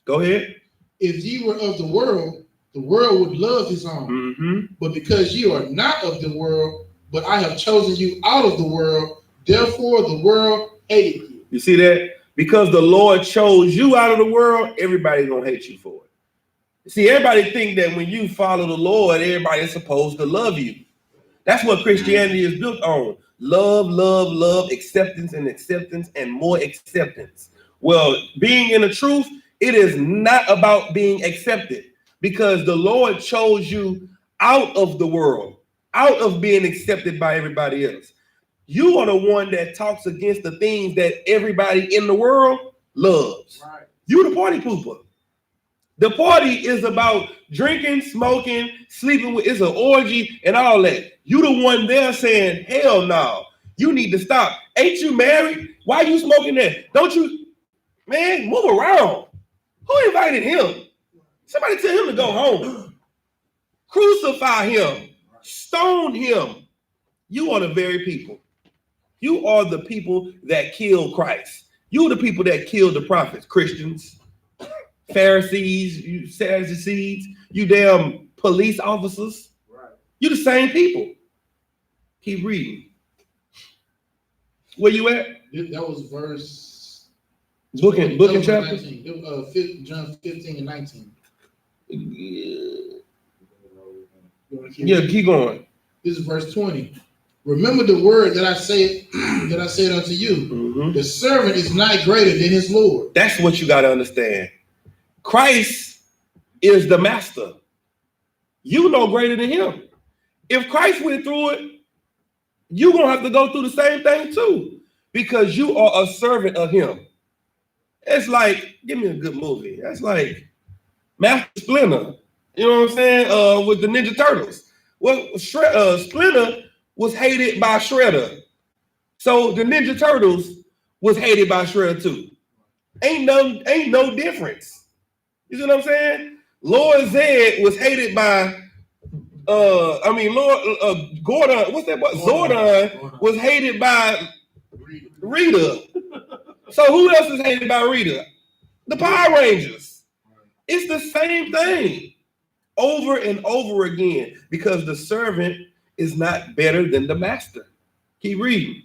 [SPEAKER 2] Go ahead.
[SPEAKER 7] If ye were of the world would love his own. But because ye are not of the world, but I have chosen you out of the world, therefore the world hated you.
[SPEAKER 2] You see that? Because the Lord chose you out of the world, everybody's gonna hate you for it. See, everybody think that when you follow the Lord, everybody's supposed to love you. That's what Christianity is built on. Love, love, love, acceptance, and more acceptance. Well, being in the truth, it is not about being accepted, because the Lord chose you out of the world, out of being accepted by everybody else. You are the one that talks against the things that everybody in the world loves.
[SPEAKER 6] Right.
[SPEAKER 2] You the party pooper. The party is about drinking, smoking, sleeping with, it's an orgy and all that. You the one there saying, hell no, you need to stop. Ain't you married? Why you smoking that? Don't you, man, move around. Who invited him? Somebody tell him to go home. Crucify him. Stone him. You are the very people. You are the people that killed Christ. You are the people that killed the prophets, Christians, Pharisees, you Sadducees, you damn police officers.
[SPEAKER 6] Right.
[SPEAKER 2] You the same people. Keep reading. Where you at?
[SPEAKER 7] That was verse.
[SPEAKER 2] Book and chapter?
[SPEAKER 7] 19, John 15 and 19.
[SPEAKER 2] Yeah, keep going.
[SPEAKER 7] This is verse 20. Remember the word that I said unto you. The servant is not greater than his Lord.
[SPEAKER 2] That's what you got to understand. Christ is the master. You know greater than him. If Christ went through it, you're going to have to go through the same thing too, because you are a servant of him. It's like, give me a good movie. That's like Master Splinter. You know what I'm saying? With the Ninja Turtles. Well, Splinter was hated by Shredder. So the Ninja Turtles was hated by Shredder too. Ain't no difference. You see what I'm saying? Lord Zed was hated by Gordon, what's that boy? Zordon was hated by Rita. So who else is hated by Rita? The Power Rangers. It's the same thing over and over again, because the servant is not better than the master. Keep reading.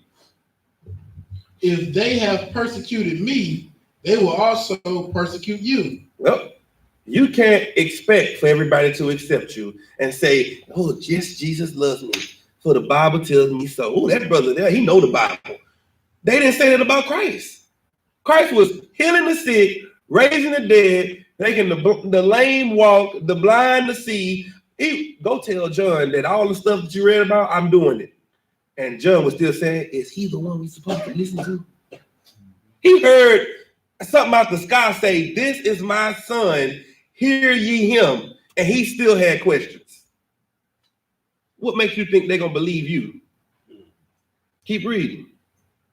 [SPEAKER 7] If they have persecuted me, they will also persecute you.
[SPEAKER 2] Well, you can't expect for everybody to accept you and say, oh, yes, Jesus loves me, for the Bible tells me so. Oh, that brother there, he know the Bible. They didn't say that about Christ. Christ was healing the sick, raising the dead, making the lame walk, the blind to see. Go tell John that all the stuff that you read about, I'm doing it. And John was still saying, is he the one we're supposed to listen to? He heard something out the sky say, this is my son, hear ye him. And he still had questions. What makes you think they're going to believe you? Keep reading.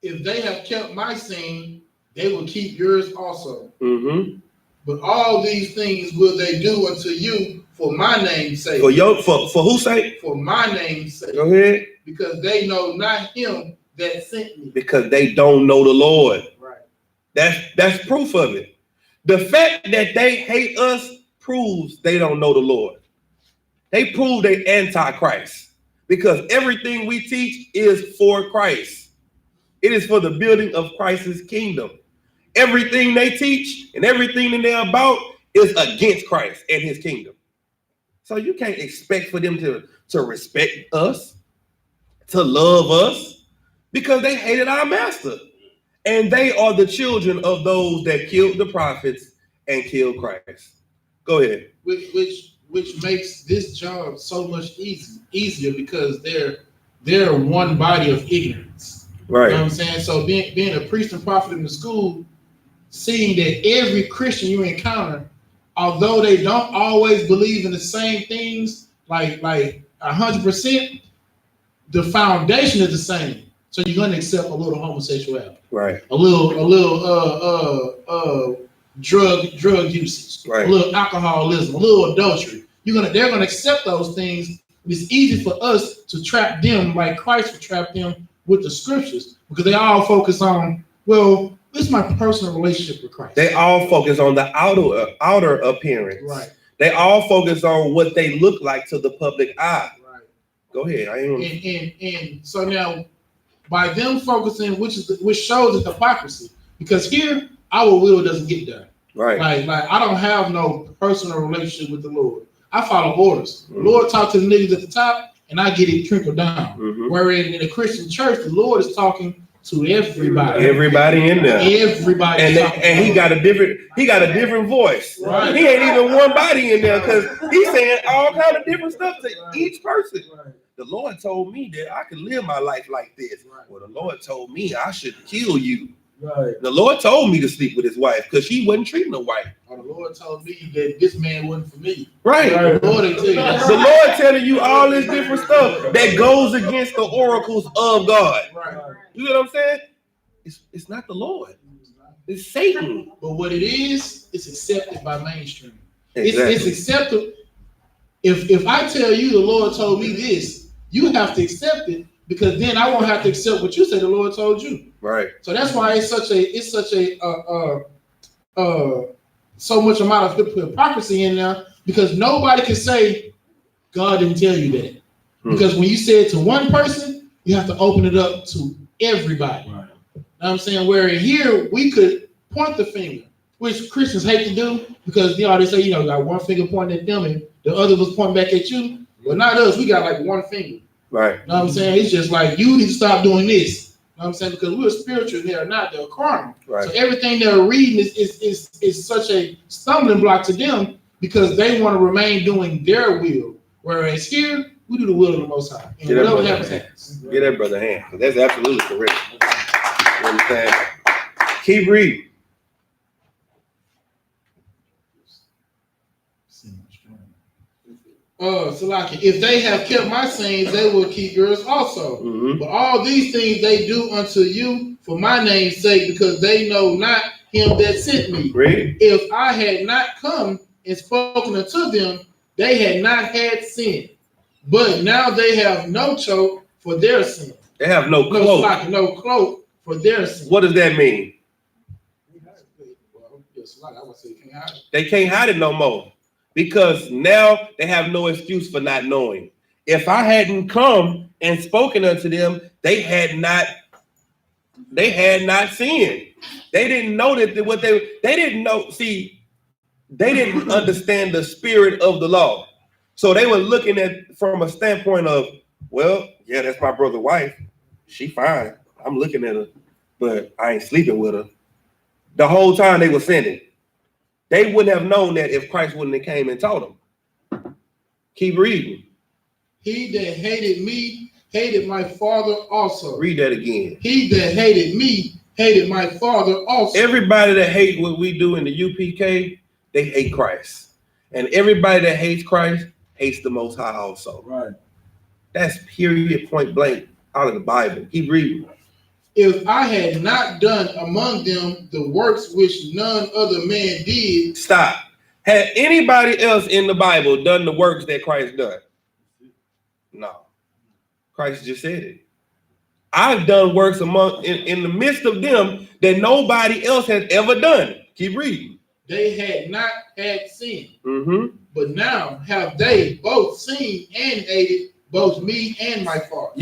[SPEAKER 7] If they have kept my saying, they will keep yours also.
[SPEAKER 2] Mm-hmm.
[SPEAKER 7] But all these things will they do unto you for my name's sake.
[SPEAKER 2] For whose sake?
[SPEAKER 7] For my name's sake.
[SPEAKER 2] Go ahead.
[SPEAKER 7] Because they know not him that sent me.
[SPEAKER 2] Because they don't know the Lord.
[SPEAKER 6] Right.
[SPEAKER 2] That's proof of it. The fact that they hate us proves they don't know the Lord. They prove they anti-Christ, because everything we teach is for Christ. It is for the building of Christ's kingdom. Everything they teach and everything that they're about is against Christ and his kingdom. So you can't expect for them to respect us, to love us, because they hated our master. And they are the children of those that killed the prophets and killed Christ. Go ahead.
[SPEAKER 7] Which makes this job so much easier because they're one body of ignorance.
[SPEAKER 2] Right.
[SPEAKER 7] You know what I'm saying? So being a priest and prophet in the school, seeing that every Christian you encounter, although they don't always believe in the same things, like 100%, the foundation is the same. So you're gonna accept a little homosexuality,
[SPEAKER 2] right?
[SPEAKER 7] A little drug usage,
[SPEAKER 2] right?
[SPEAKER 7] A little alcoholism, a little adultery. They're gonna accept those things. It's easy for us to trap them like Christ would trap them with the scriptures because they all focus on, well, this is my personal relationship with Christ.
[SPEAKER 2] They all focus on the outer appearance.
[SPEAKER 7] Right.
[SPEAKER 2] They all focus on what they look like to the public eye.
[SPEAKER 7] Right.
[SPEAKER 2] Go ahead.
[SPEAKER 7] And so now, by them focusing, which shows the hypocrisy, because here our will doesn't get done.
[SPEAKER 2] Right.
[SPEAKER 7] Like I don't have no personal relationship with the Lord. I follow orders. The Lord talk to the niggas at the top, and I get it trickled down. Whereas in a Christian church, the Lord is talking to everybody.
[SPEAKER 2] Everybody in there.
[SPEAKER 7] Everybody.
[SPEAKER 2] And he got a different voice.
[SPEAKER 7] Right.
[SPEAKER 2] He ain't even one body in there because he's saying all kind of different stuff to each person.
[SPEAKER 7] Right.
[SPEAKER 2] The Lord told me that I could live my life like this.
[SPEAKER 7] Right.
[SPEAKER 2] Well, the Lord told me I should kill you.
[SPEAKER 7] Right.
[SPEAKER 2] The Lord told me to sleep with his wife because she wasn't treating the wife.
[SPEAKER 7] Or the Lord told me that this man wasn't for me.
[SPEAKER 2] Right.
[SPEAKER 7] The Lord ain't tell you that.
[SPEAKER 2] The Lord telling you all this different stuff that goes against the oracles of God.
[SPEAKER 7] Right.
[SPEAKER 2] You know what I'm saying? It's not the Lord. It's Satan.
[SPEAKER 7] But what it is, it's accepted by mainstream.
[SPEAKER 2] Exactly.
[SPEAKER 7] It's accepted. If I tell you the Lord told me this, you have to accept it because then I won't have to accept what you say the Lord told you.
[SPEAKER 2] Right.
[SPEAKER 7] So that's why it's such a so much amount of hypocrisy in there because nobody can say God didn't tell you that. Because when you say it to one person, you have to open it up to everybody. Right. You know what I'm saying? Where in here we could point the finger, which Christians hate to do because they say, you got one finger pointing at them and the other was pointing back at you. But not us, we got like one finger.
[SPEAKER 2] Right.
[SPEAKER 7] You know what I'm saying? It's just like you need to stop doing this. You know what I'm saying? Because we're spiritual, they're not, they're carnal.
[SPEAKER 2] Right. So
[SPEAKER 7] everything they're reading is such a stumbling block to them because they want to remain doing their will. Whereas here, we do the will of the Most High. And whatever happens.
[SPEAKER 2] Get that brother hand. That's absolutely correct. You understand? Keep reading.
[SPEAKER 7] Salaki, if they have kept my sayings, they will keep yours also. But all these things they do unto you for my name's sake, because they know not him that sent me.
[SPEAKER 2] Read.
[SPEAKER 7] If I had not come and spoken unto them, they had not had sin. But now they have no choke for their sin.
[SPEAKER 2] They have no cloak.
[SPEAKER 7] No cloak for their sin.
[SPEAKER 2] What does that mean? They can't hide it no more. Because now they have no excuse for not knowing. If I hadn't come and spoken unto them, they had not sinned. They didn't know that they didn't know. See, they didn't understand the spirit of the law. So they were looking at from a standpoint of, well, yeah, that's my brother's wife. She fine. I'm looking at her, but I ain't sleeping with her. The whole time they were sinning. They wouldn't have known that if Christ wouldn't have came and taught them. Keep reading.
[SPEAKER 7] He that hated me hated my Father also.
[SPEAKER 2] Read that again.
[SPEAKER 7] He that hated me hated my Father also.
[SPEAKER 2] Everybody that hates what we do in the UPK, they hate Christ. And everybody that hates Christ hates the Most High also.
[SPEAKER 7] Right.
[SPEAKER 2] That's period, point blank, out of the Bible. Keep reading.
[SPEAKER 7] If I had not done among them the works which none other man did.
[SPEAKER 2] Stop. Had anybody else in the Bible done the works that Christ done? No. Christ just said it. I've done works in the midst of them that nobody else has ever done. Keep reading.
[SPEAKER 7] They had not had sin. But now have they both seen and hated both me and my Father.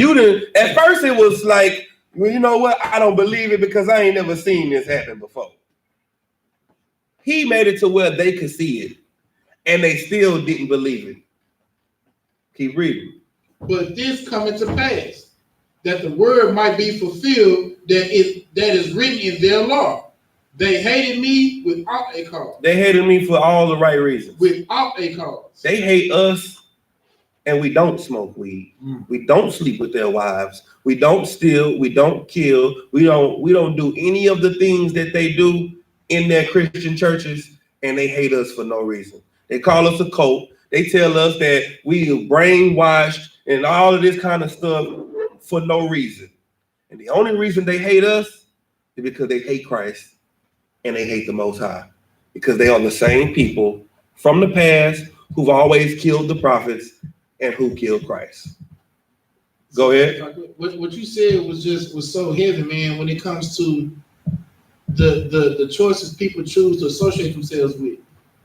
[SPEAKER 2] At first it was like, well, you know what? I don't believe it because I ain't never seen this happen before. He made it to where they could see it, and they still didn't believe it. Keep reading.
[SPEAKER 7] But this cometh to pass, that the word might be fulfilled that is written in their law. They hated me without a cause.
[SPEAKER 2] They hated me for all the right reasons.
[SPEAKER 7] Without a cause.
[SPEAKER 2] They hate us, and we don't smoke weed. We don't sleep with their wives. We don't steal. We don't kill. We don't do any of the things that they do in their Christian churches, and they hate us for no reason. They call us a cult. They tell us that we are brainwashed and all of this kind of stuff for no reason. And the only reason they hate us is because they hate Christ and they hate the Most High, because they are the same people from the past who've always killed the prophets and who killed Christ. Go ahead.
[SPEAKER 7] What you said was so heavy, man, when it comes to the choices people choose to associate themselves with.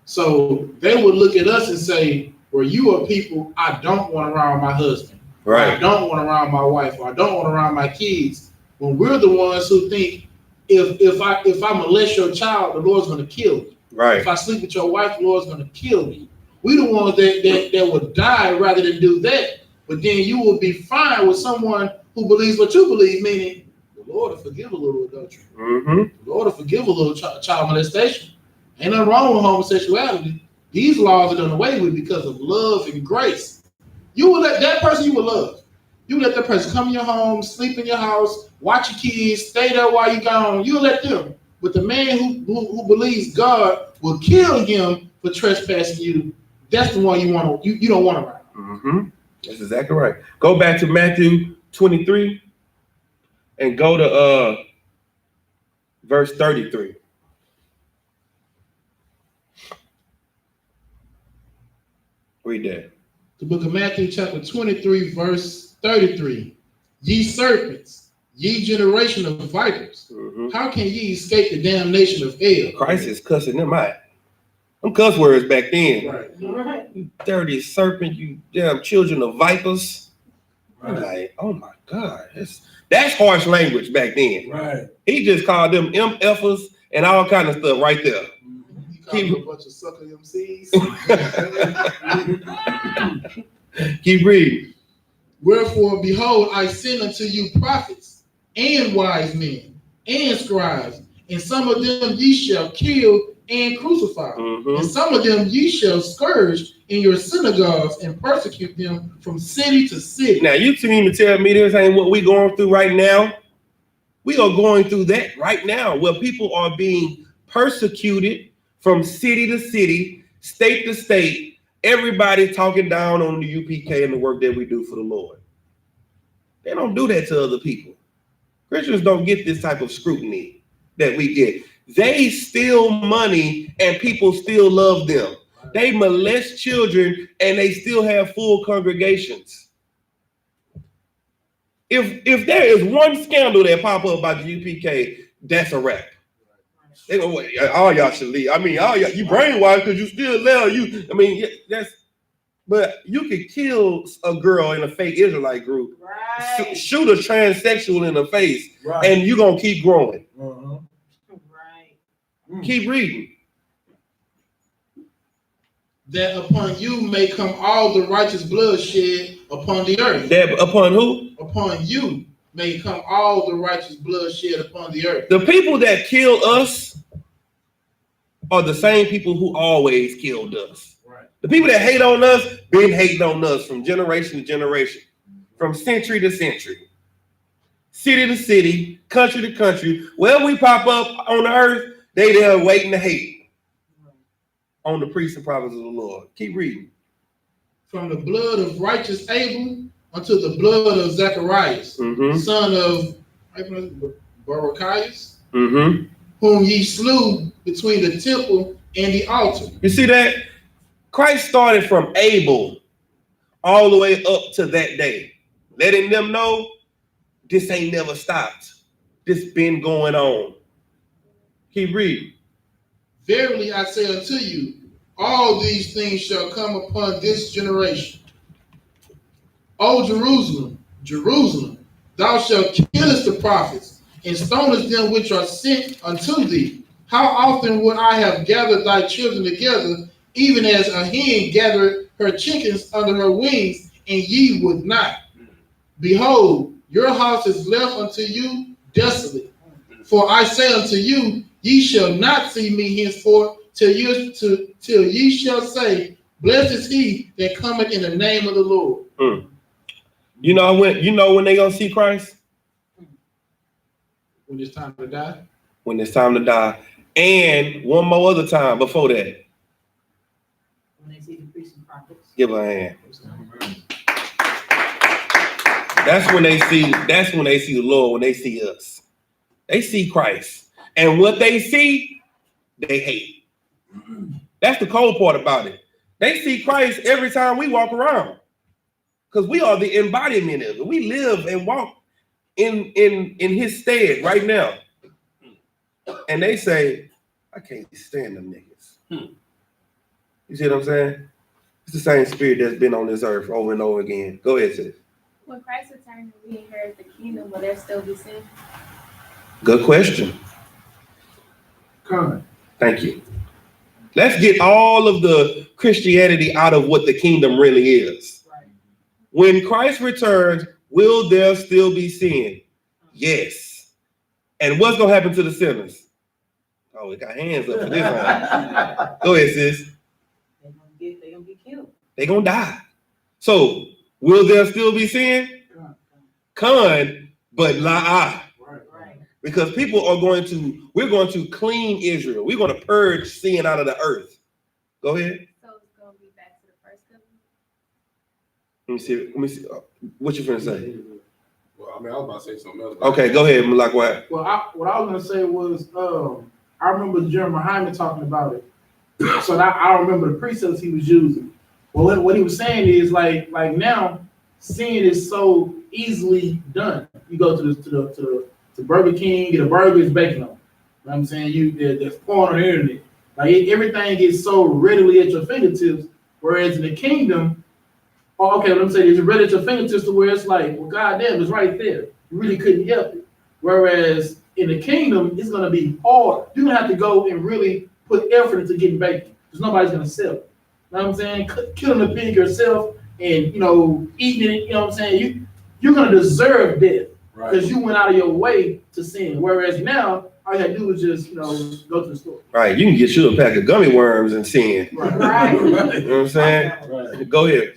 [SPEAKER 7] So they would look at us and say, well, you are people I don't want around my husband.
[SPEAKER 2] Right.
[SPEAKER 7] I don't want around my wife, or I don't want around my kids. When we're the ones who think if I molest your child, the Lord's gonna kill me.
[SPEAKER 2] Right.
[SPEAKER 7] If I sleep with your wife, the Lord's gonna kill me. We the ones that would die rather than do that. But then you will be fine with someone who believes what you believe, meaning the Lord will forgive a little adultery. The Lord will forgive a little child molestation. Ain't nothing wrong with homosexuality. These laws are done away with because of love and grace. You will let that person you will love. You let that person come in your home, sleep in your house, watch your kids, stay there while you're gone. You let them. But the man who believes God will kill him for trespassing you, that's the one you want. You don't want around.
[SPEAKER 2] That's exactly right. Go back to Matthew 23 and go to verse 33. Read that.
[SPEAKER 7] The book of Matthew, chapter 23, verse 33. Ye serpents, ye generation of vipers, how can ye escape the damnation of hell?
[SPEAKER 2] Christ is cussing them out. Them cuss words back then.
[SPEAKER 7] Right.
[SPEAKER 2] You dirty serpent, you damn children of vipers.
[SPEAKER 3] Right.
[SPEAKER 2] Like, oh my God, that's harsh language back then.
[SPEAKER 3] Right.
[SPEAKER 2] He just called them MFers and all kind of stuff right there.
[SPEAKER 7] Keep a bunch of sucker MCs.
[SPEAKER 2] Keep reading.
[SPEAKER 7] Wherefore, behold, I send unto you prophets and wise men and scribes, and some of them ye shall kill and crucify, and some of them ye shall scourge in your synagogues and persecute them from city to city.
[SPEAKER 2] Now, you mean to tell me this ain't what we going through right now? We are going through that right now, where people are being persecuted from city to city, state to state, everybody talking down on the UPK and the work that we do for the Lord. They don't do that to other people. Christians don't get this type of scrutiny that we get. They steal money and people still love them. They molest children and they still have full congregations. If there is one scandal that pop up about the UPK, that's a wrap. They go, all y'all should leave. I mean, all y'all, you brainwashed because you still there. But you could kill a girl in a fake Israelite group, shoot a transsexual in the face, and you're going to keep growing. Keep reading.
[SPEAKER 7] That upon you may come all the righteous blood shed upon the earth.
[SPEAKER 2] That upon who?
[SPEAKER 7] Upon you may come all the righteous blood shed upon the earth.
[SPEAKER 2] The people that kill us are the same people who always killed us.
[SPEAKER 7] Right.
[SPEAKER 2] The people that hate on us, been hating on us from generation to generation, from century to century, city to city, country to country. Wherever we pop up on the earth, they there waiting to hate on the priests and prophets of the Lord. Keep reading.
[SPEAKER 7] From the blood of righteous Abel unto the blood of Zacharias, son of Barachias, whom ye slew between the temple and the altar.
[SPEAKER 2] You see that? Christ started from Abel all the way up to that day, letting them know this ain't never stopped. This been going on. Keep reading.
[SPEAKER 7] Verily I say unto you, all these things shall come upon this generation. O Jerusalem, Jerusalem, thou shalt killest the prophets, and stonest them which are sent unto thee. How often would I have gathered thy children together, even as a hen gathered her chickens under her wings, and ye would not. Behold, your house is left unto you desolate. For I say unto you, ye shall not see me henceforth till ye shall say, blessed is he that cometh in the name of the Lord.
[SPEAKER 2] You know when they gonna see Christ?
[SPEAKER 7] When it's time to die.
[SPEAKER 2] When it's time to die. And one more other time before that.
[SPEAKER 8] When they see the priests and prophets.
[SPEAKER 2] Give her a hand. That's when they see the Lord, when they see us. They see Christ. And what they see, they hate. That's the cold part about it. They see Christ every time we walk around. Because we are the embodiment of it. We live and walk in his stead right now. And they say, I can't stand them niggas. You see what I'm saying? It's the same spirit that's been on this earth over and over again. Go ahead, sis.
[SPEAKER 9] When Christ returns and we inherit the kingdom, will there still be sin?
[SPEAKER 2] Good question.
[SPEAKER 6] Con.
[SPEAKER 2] Thank you. Let's get all of the Christianity out of what the kingdom really is.
[SPEAKER 8] Right.
[SPEAKER 2] When Christ returns, will there still be sin? Yes. And what's going to happen to the sinners? Oh, we got hands up for this one. Go ahead, sis.
[SPEAKER 8] They're gonna be killed.
[SPEAKER 2] They're going to die. So, will there still be sin? Con, but la'ah.
[SPEAKER 8] Right.
[SPEAKER 2] Because we're going to clean Israel. We're going to purge sin out of the earth. Go ahead.
[SPEAKER 9] So it's going to be back to the first covenant?
[SPEAKER 2] Let me see. What you finna say?
[SPEAKER 4] Well, I mean, I was about to say something else.
[SPEAKER 2] Okay, go ahead, Malak. What?
[SPEAKER 6] Well, what I was gonna say was, I remember Jeremiah Hyman talking about it. So I remember the precepts he was using. Well, what he was saying is like now, sin is so easily done. You go to Burger King, get a burger, it's bacon on. You know what I'm saying? There's porn on the internet. Like everything is so readily at your fingertips. Whereas in the kingdom, let me say it's ready at your fingertips to where it's like, well, goddamn, it's right there. You really couldn't help it. Whereas in the kingdom, it's gonna be hard. You're gonna have to go and really put effort into getting bacon because nobody's gonna sell it. You know what I'm saying? Killing the pig yourself and eating it. You know what I'm saying? You're gonna deserve death because you went out of your way to sin. Whereas now, all you have to do is just go to the store.
[SPEAKER 2] Right, you can get you a pack of gummy worms and sin.
[SPEAKER 6] Right.
[SPEAKER 2] You know what I'm saying?
[SPEAKER 3] Right.
[SPEAKER 2] Go ahead.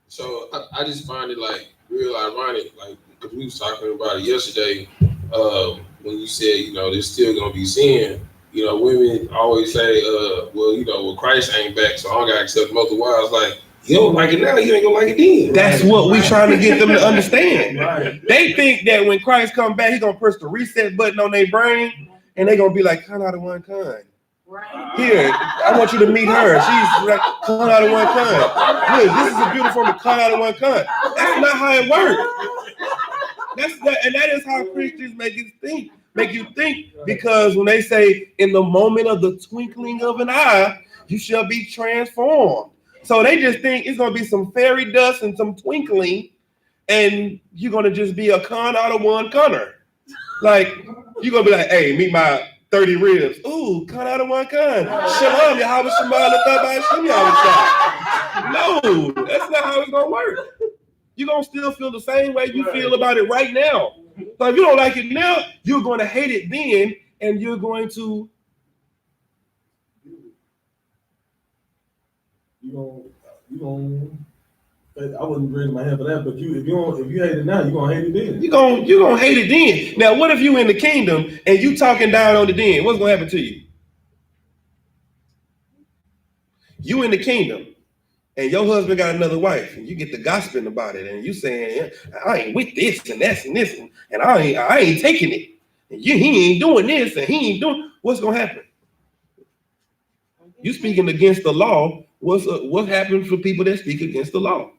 [SPEAKER 4] So I just find it like real ironic, like because we was talking about it yesterday when you said there's still gonna be sin. Women always say, well, Christ ain't back, so I don't gotta accept multiple wives. Like you don't like it now, you ain't gonna like it then.
[SPEAKER 2] That's what we trying to get them to understand.
[SPEAKER 3] Right.
[SPEAKER 2] They think that when Christ come back, he gonna press the reset button on their brain, and they gonna be like, "Come out of one kind."
[SPEAKER 8] Right.
[SPEAKER 2] Here, I want you to meet her. She's like, "Come out of one kind." Look, this is a beautiful woman. Come out of one kind. That's not how it works. And that is how Christians make you think, because when they say, "In the moment of the twinkling of an eye, you shall be transformed." So they just think it's gonna be some fairy dust and some twinkling, and you're gonna just be a con out of one conner. Like you're gonna be like, "Hey, meet my 30 ribs." Ooh, con out of one con. Shalom, Yahweh Shema, No, that's not how it's gonna work. You're gonna still feel the same way you feel about it right now. So if you don't like it now, you're gonna hate it then, and you're going to
[SPEAKER 3] You gonna I wouldn't bring my head for that, but if you hate it now, you're gonna hate it then.
[SPEAKER 2] You're gonna hate it then. Now, what if you in the kingdom and you talking down on the den? What's gonna happen to you? You in the kingdom and your husband got another wife, and you get the gossiping about it, and you saying, "I ain't with this and that's and this, and I ain't taking it. And he ain't doing this and he ain't doing." What's gonna happen? You speaking against the law. What happens for people that speak against the law?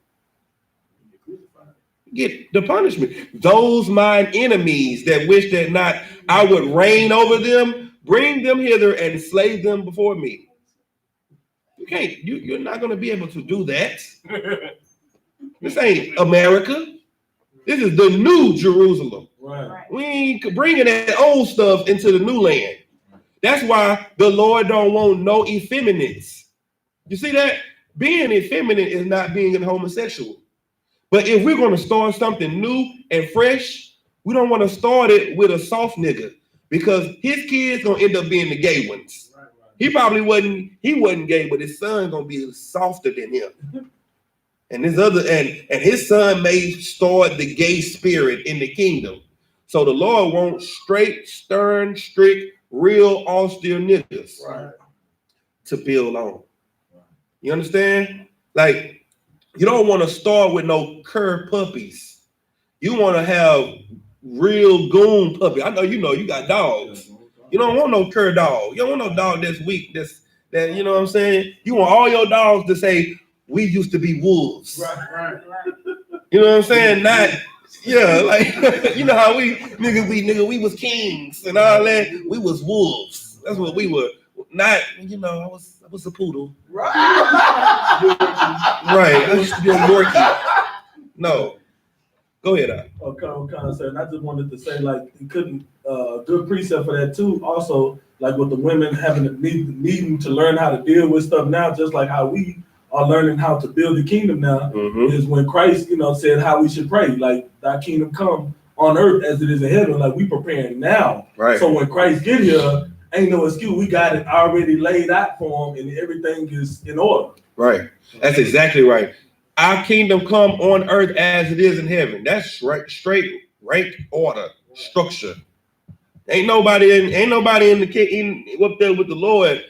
[SPEAKER 2] Get the punishment. Those mine enemies that wish that not I would reign over them, bring them hither and slay them before me. You can't. You're not going to be able to do that. This ain't America. This is the new Jerusalem.
[SPEAKER 3] Right.
[SPEAKER 2] We ain't bringing that old stuff into the new land. That's why the Lord don't want no effeminates. You see that? Being effeminate is not being a homosexual. But if we're gonna start something new and fresh, we don't want to start it with a soft nigga because his kids gonna end up being the gay ones. He probably wasn't gay, but his son gonna be softer than him. And his son may start the gay spirit in the kingdom. So the Lord wants straight, stern, strict, real, austere niggas to build on. You understand? Like, you don't want to start with no cur puppies. You want to have real goon puppy. I know you got dogs. You don't want no cur dog. You don't want no dog that's weak. That you know what I'm saying? You want all your dogs to say, we used to be wolves.
[SPEAKER 6] Right.
[SPEAKER 2] You know what I'm saying? Not, yeah, like, you know how we was kings and all that. We was wolves. That's what we were. Not, I was a poodle.
[SPEAKER 6] Right.
[SPEAKER 2] Right. I used to be a Yorkie. No. Go ahead,
[SPEAKER 3] Okay, and I just wanted to say, like, he couldn't, good precept for that too. Also, like with the women needing to learn how to deal with stuff now, just like how we are learning how to build the kingdom now, is when Christ, said how we should pray, like, thy kingdom come on earth as it is in heaven. Like, we preparing now.
[SPEAKER 2] Right.
[SPEAKER 3] So when Christ get here, ain't no excuse. We got it already laid out for him, and everything is in order.
[SPEAKER 2] Right. That's exactly right. Our kingdom come on earth as it is in heaven. That's right, straight, right order, structure. Ain't nobody in up there with the Lord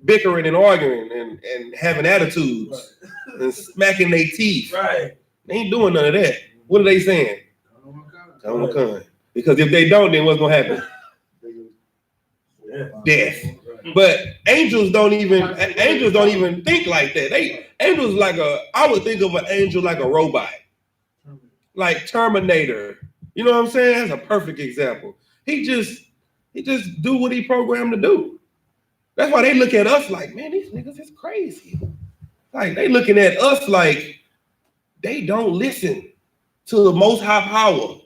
[SPEAKER 2] bickering and arguing and having attitudes and smacking their teeth.
[SPEAKER 3] Right.
[SPEAKER 2] They ain't doing none of that. What are they saying? Come. Because if they don't, then what's gonna happen? Death. But angels don't even think like that. I would think of an angel like a robot, like Terminator. You know what I'm saying? That's a perfect example. He just do what he programmed to do. That's why they look at us like, man, these niggas is crazy. Like, they looking at us like they don't listen to the Most High Power.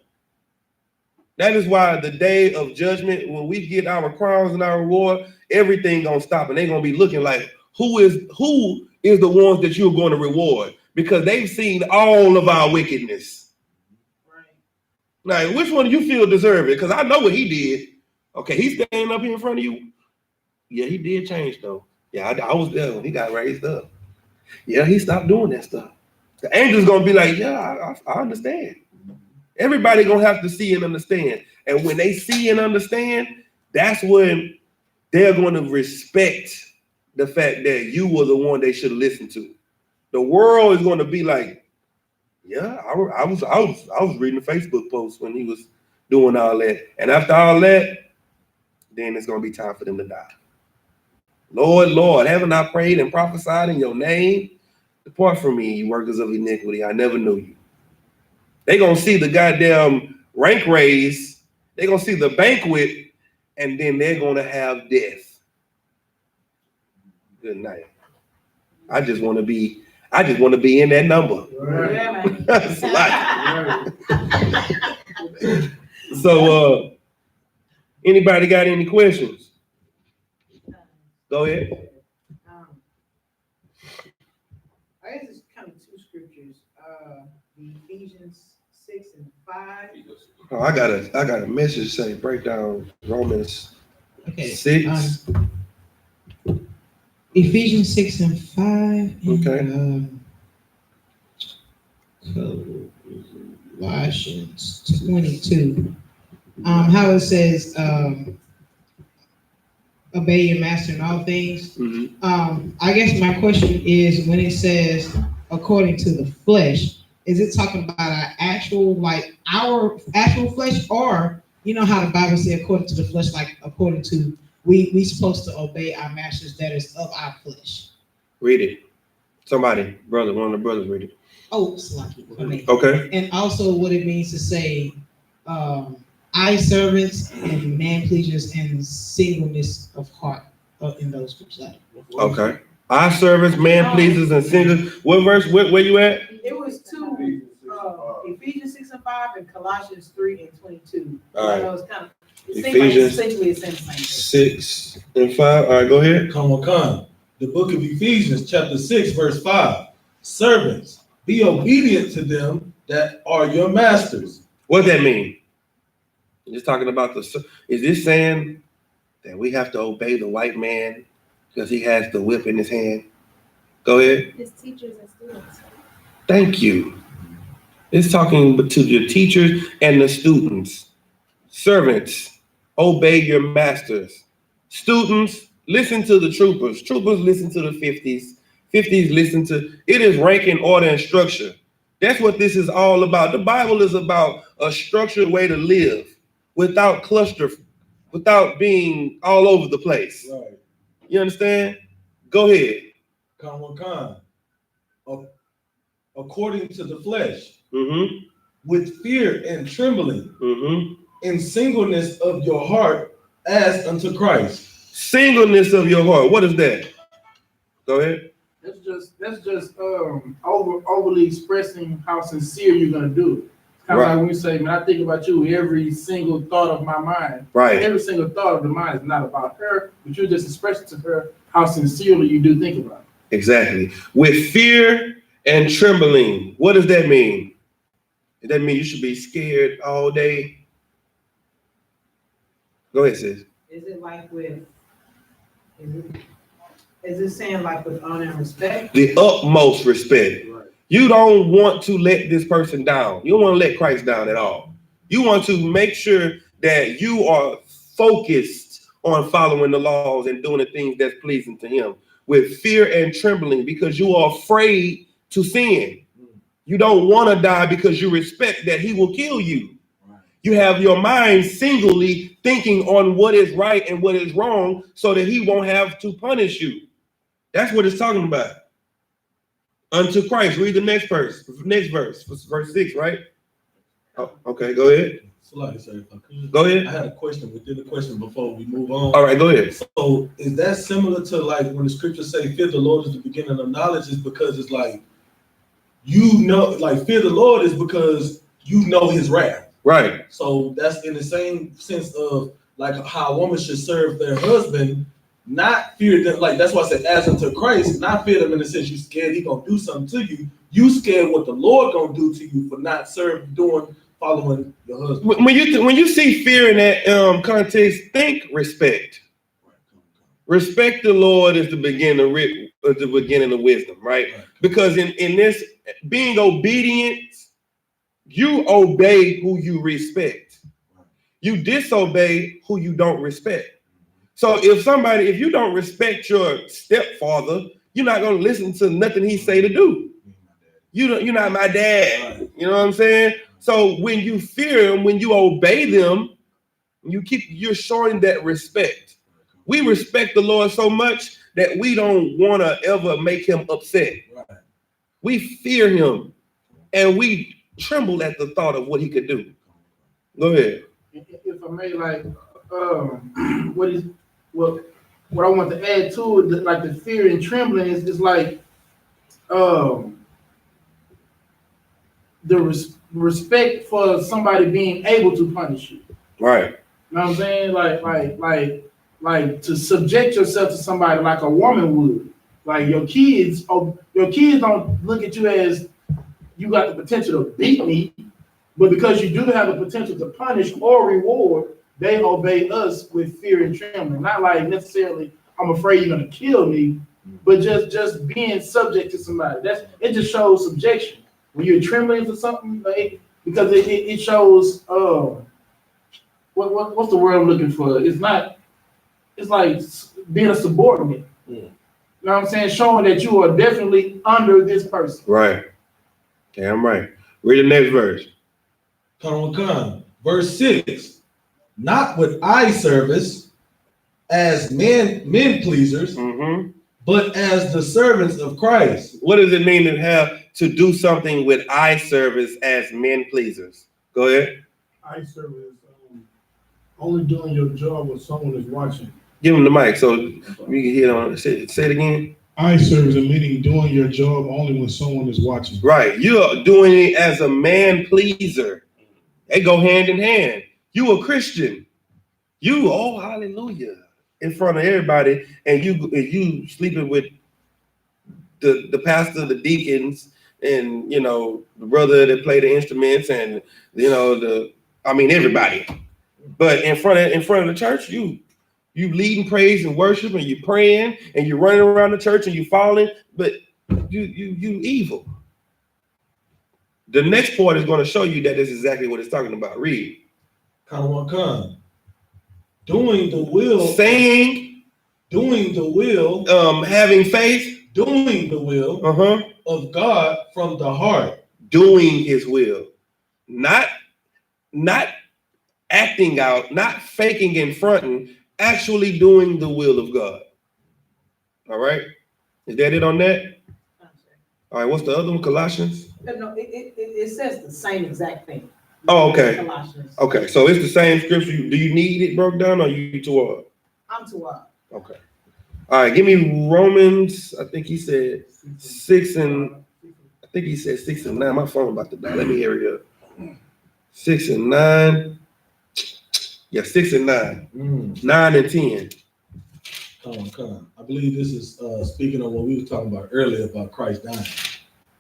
[SPEAKER 2] That is why the day of judgment, when we get our crowns and our reward, everything gonna stop, and they gonna be looking like, who is the ones that you're going to reward? Because they've seen all of our wickedness. Right. Now, which one do you feel deserve it? Because I know what he did. Okay, he's standing up here in front of you. Yeah, he did change though. Yeah, I was there when he got raised up. Yeah, he stopped doing that stuff. The angel's gonna be like, yeah, I understand. Everybody gonna have to see and understand. And when they see and understand, that's when they're gonna respect the fact that you were the one they should listen to. The world is gonna be like, yeah, I was reading the Facebook post when he was doing all that. And after all that, then it's gonna be time for them to die. Lord, haven't I prayed and prophesied in your name? Depart from me, you workers of iniquity. I never knew you. They gonna see the goddamn rank raise. They gonna see the banquet, and then they're gonna have death. Good night. I just want to be in that number.
[SPEAKER 8] Yeah,
[SPEAKER 2] That's a lot. So, anybody got any questions? Go ahead.
[SPEAKER 8] I guess it's kind of two scriptures. The Ephesians 6 and 5.
[SPEAKER 2] Oh, I got a message saying break down Romans 6.
[SPEAKER 10] Ephesians 6 and 5.
[SPEAKER 2] Okay.
[SPEAKER 10] Colossians 22. How it says, obey your master in all things.
[SPEAKER 2] Mm-hmm.
[SPEAKER 10] I guess my question is, when it says according to the flesh, is it talking about our actual flesh, or how the Bible says according to the flesh, like according to we supposed to obey our masters that is of our flesh?
[SPEAKER 2] Read it. Somebody, one of the brothers, read it.
[SPEAKER 10] Oh, Slacky.
[SPEAKER 2] Okay.
[SPEAKER 10] And also what it means to say eye servants and man pleasers and singleness of heart in those scriptures.
[SPEAKER 2] Okay. Eye servants, man pleasers, and singers. What verse? Where you at?
[SPEAKER 8] It was two, Ephesians 6 and 5 and Colossians 3 and 22.
[SPEAKER 2] All right.
[SPEAKER 8] It was kind of,
[SPEAKER 2] Ephesians
[SPEAKER 8] essentially the same thing.
[SPEAKER 2] 6 and 5. All right, go ahead.
[SPEAKER 3] Come. The book of Ephesians, chapter 6, verse 5. Servants, be obedient to them that are your masters.
[SPEAKER 2] What does that mean? It's talking about is this saying that we have to obey the white man because he has the whip in his hand? Go ahead.
[SPEAKER 9] His teachers and students.
[SPEAKER 2] Thank you. It's talking to your teachers and the students. Servants, obey your masters. Students, listen to the troopers. Troopers, listen to the 50s. 50s, listen to, it is rank and order and structure. That's what this is all about. The Bible is about a structured way to live without cluster, without being all over the place.
[SPEAKER 3] Right.
[SPEAKER 2] You understand? Go ahead.
[SPEAKER 3] According to the flesh,
[SPEAKER 2] Mm-hmm.
[SPEAKER 3] with fear and trembling,
[SPEAKER 2] Mm-hmm.
[SPEAKER 3] in singleness of your heart, as unto Christ.
[SPEAKER 2] Singleness of your heart. What is that? Go ahead.
[SPEAKER 6] That's just overly expressing how sincere you're gonna do it. It's kind of like when you say, man, I think about you every single thought of my mind.
[SPEAKER 2] Right.
[SPEAKER 6] Every single thought of the mind is not about her, but you're just expressing to her how sincerely you do think about it.
[SPEAKER 2] Exactly. With fear and trembling. What does that mean? Does that mean you should be scared all day? Go ahead, sis.
[SPEAKER 8] Is it like with, is it saying like with honor and respect?
[SPEAKER 2] The utmost respect.
[SPEAKER 6] Right.
[SPEAKER 2] You don't want to let this person down. You don't want to let Christ down at all. You want to make sure that you are focused on following the laws and doing the things that's pleasing to him with fear and trembling because you are afraid to sin. You don't want to die because you respect that he will kill you. You have your mind singly thinking on what is right and what is wrong so that he won't have to punish you. That's what it's talking about. Unto Christ. Read the next verse. Verse 6, right? Oh, okay, go ahead. Go ahead.
[SPEAKER 3] I had a question within the question before we move on.
[SPEAKER 2] All right, go ahead.
[SPEAKER 3] So is that similar to like when the scriptures say fear the Lord is the beginning of knowledge? Is because it's like, you know, like fear the Lord is because you know his wrath.
[SPEAKER 2] Right.
[SPEAKER 3] So that's in the same sense of like how a woman should serve their husband, not fear them. Like that's why I said as unto Christ, not fear them in the sense you scared he gonna do something to you. You scared what the Lord gonna do to you for not following your husband.
[SPEAKER 2] When you see fear in that context, think respect. Respect the Lord is the beginning of wisdom, right? Because in this being obedient, you obey who you respect. You disobey who you don't respect. So if you don't respect your stepfather, you're not gonna listen to nothing he say to do. You're not my dad. You know what I'm saying? So when you fear him, when you obey them, you're showing that respect. We respect the Lord so much that we don't want to ever make him upset. We fear him and we tremble at the thought of what he could do. Go ahead.
[SPEAKER 6] If I may, like, what I want to add to it, like the fear and trembling is like, the respect for somebody being able to punish you.
[SPEAKER 2] Right.
[SPEAKER 6] You know what I'm saying? Like to subject yourself to somebody like a woman would. Like your kids don't look at you as you got the potential to beat me, but because you do have the potential to punish or reward, they obey us with fear and trembling. Not like necessarily, I'm afraid you're gonna kill me, but just being subject to somebody. It just shows subjection. When you're trembling for something, like, because it shows what's the word I'm looking for? It's like being a subordinate. You know what I'm saying? Showing that you are definitely under this person.
[SPEAKER 2] Right. Damn right. Read the next verse.
[SPEAKER 3] Verse 6. Not with eye service as men pleasers, but as the servants of Christ.
[SPEAKER 2] What does it mean to have to do something with eye service as men pleasers? Go ahead.
[SPEAKER 5] Eye service, only doing your job when someone is watching.
[SPEAKER 2] Give him the mic so we can hear on. Say it again.
[SPEAKER 5] Eye service, meaning doing your job only when someone is watching.
[SPEAKER 2] Right. You're doing it as a man pleaser. They go hand in hand. You a Christian. Hallelujah. In front of everybody, and you sleeping with the pastor, the deacons, and you know, the brother that played the instruments, and you know, everybody. But in front of the church, you leading praise and worship, and you praying, and you're running around the church, and you falling, but you evil. The next part is going to show you that is exactly what it's talking about. Read.
[SPEAKER 3] Doing the will.
[SPEAKER 2] Saying.
[SPEAKER 3] Doing the will.
[SPEAKER 2] Having faith.
[SPEAKER 3] Doing the will of God from the heart.
[SPEAKER 2] Doing his will. Not acting out, not faking and fronting, actually doing the will of God. All right? Is that it on that? All right, what's the other one? Colossians?
[SPEAKER 8] No, it says the same exact thing.
[SPEAKER 2] Oh, okay.
[SPEAKER 8] Colossians.
[SPEAKER 2] Okay, so it's the same scripture. Do you need it broke down, or you too hard?
[SPEAKER 8] I'm too hard.
[SPEAKER 2] Okay. All right, give me Romans. I think he said 6 and 9. My phone about to die. Let me hear it up. 6 and 9. Yeah, 6 and 9. 9 and 10.
[SPEAKER 3] Come on. I believe this is speaking of what we were talking about earlier about Christ dying.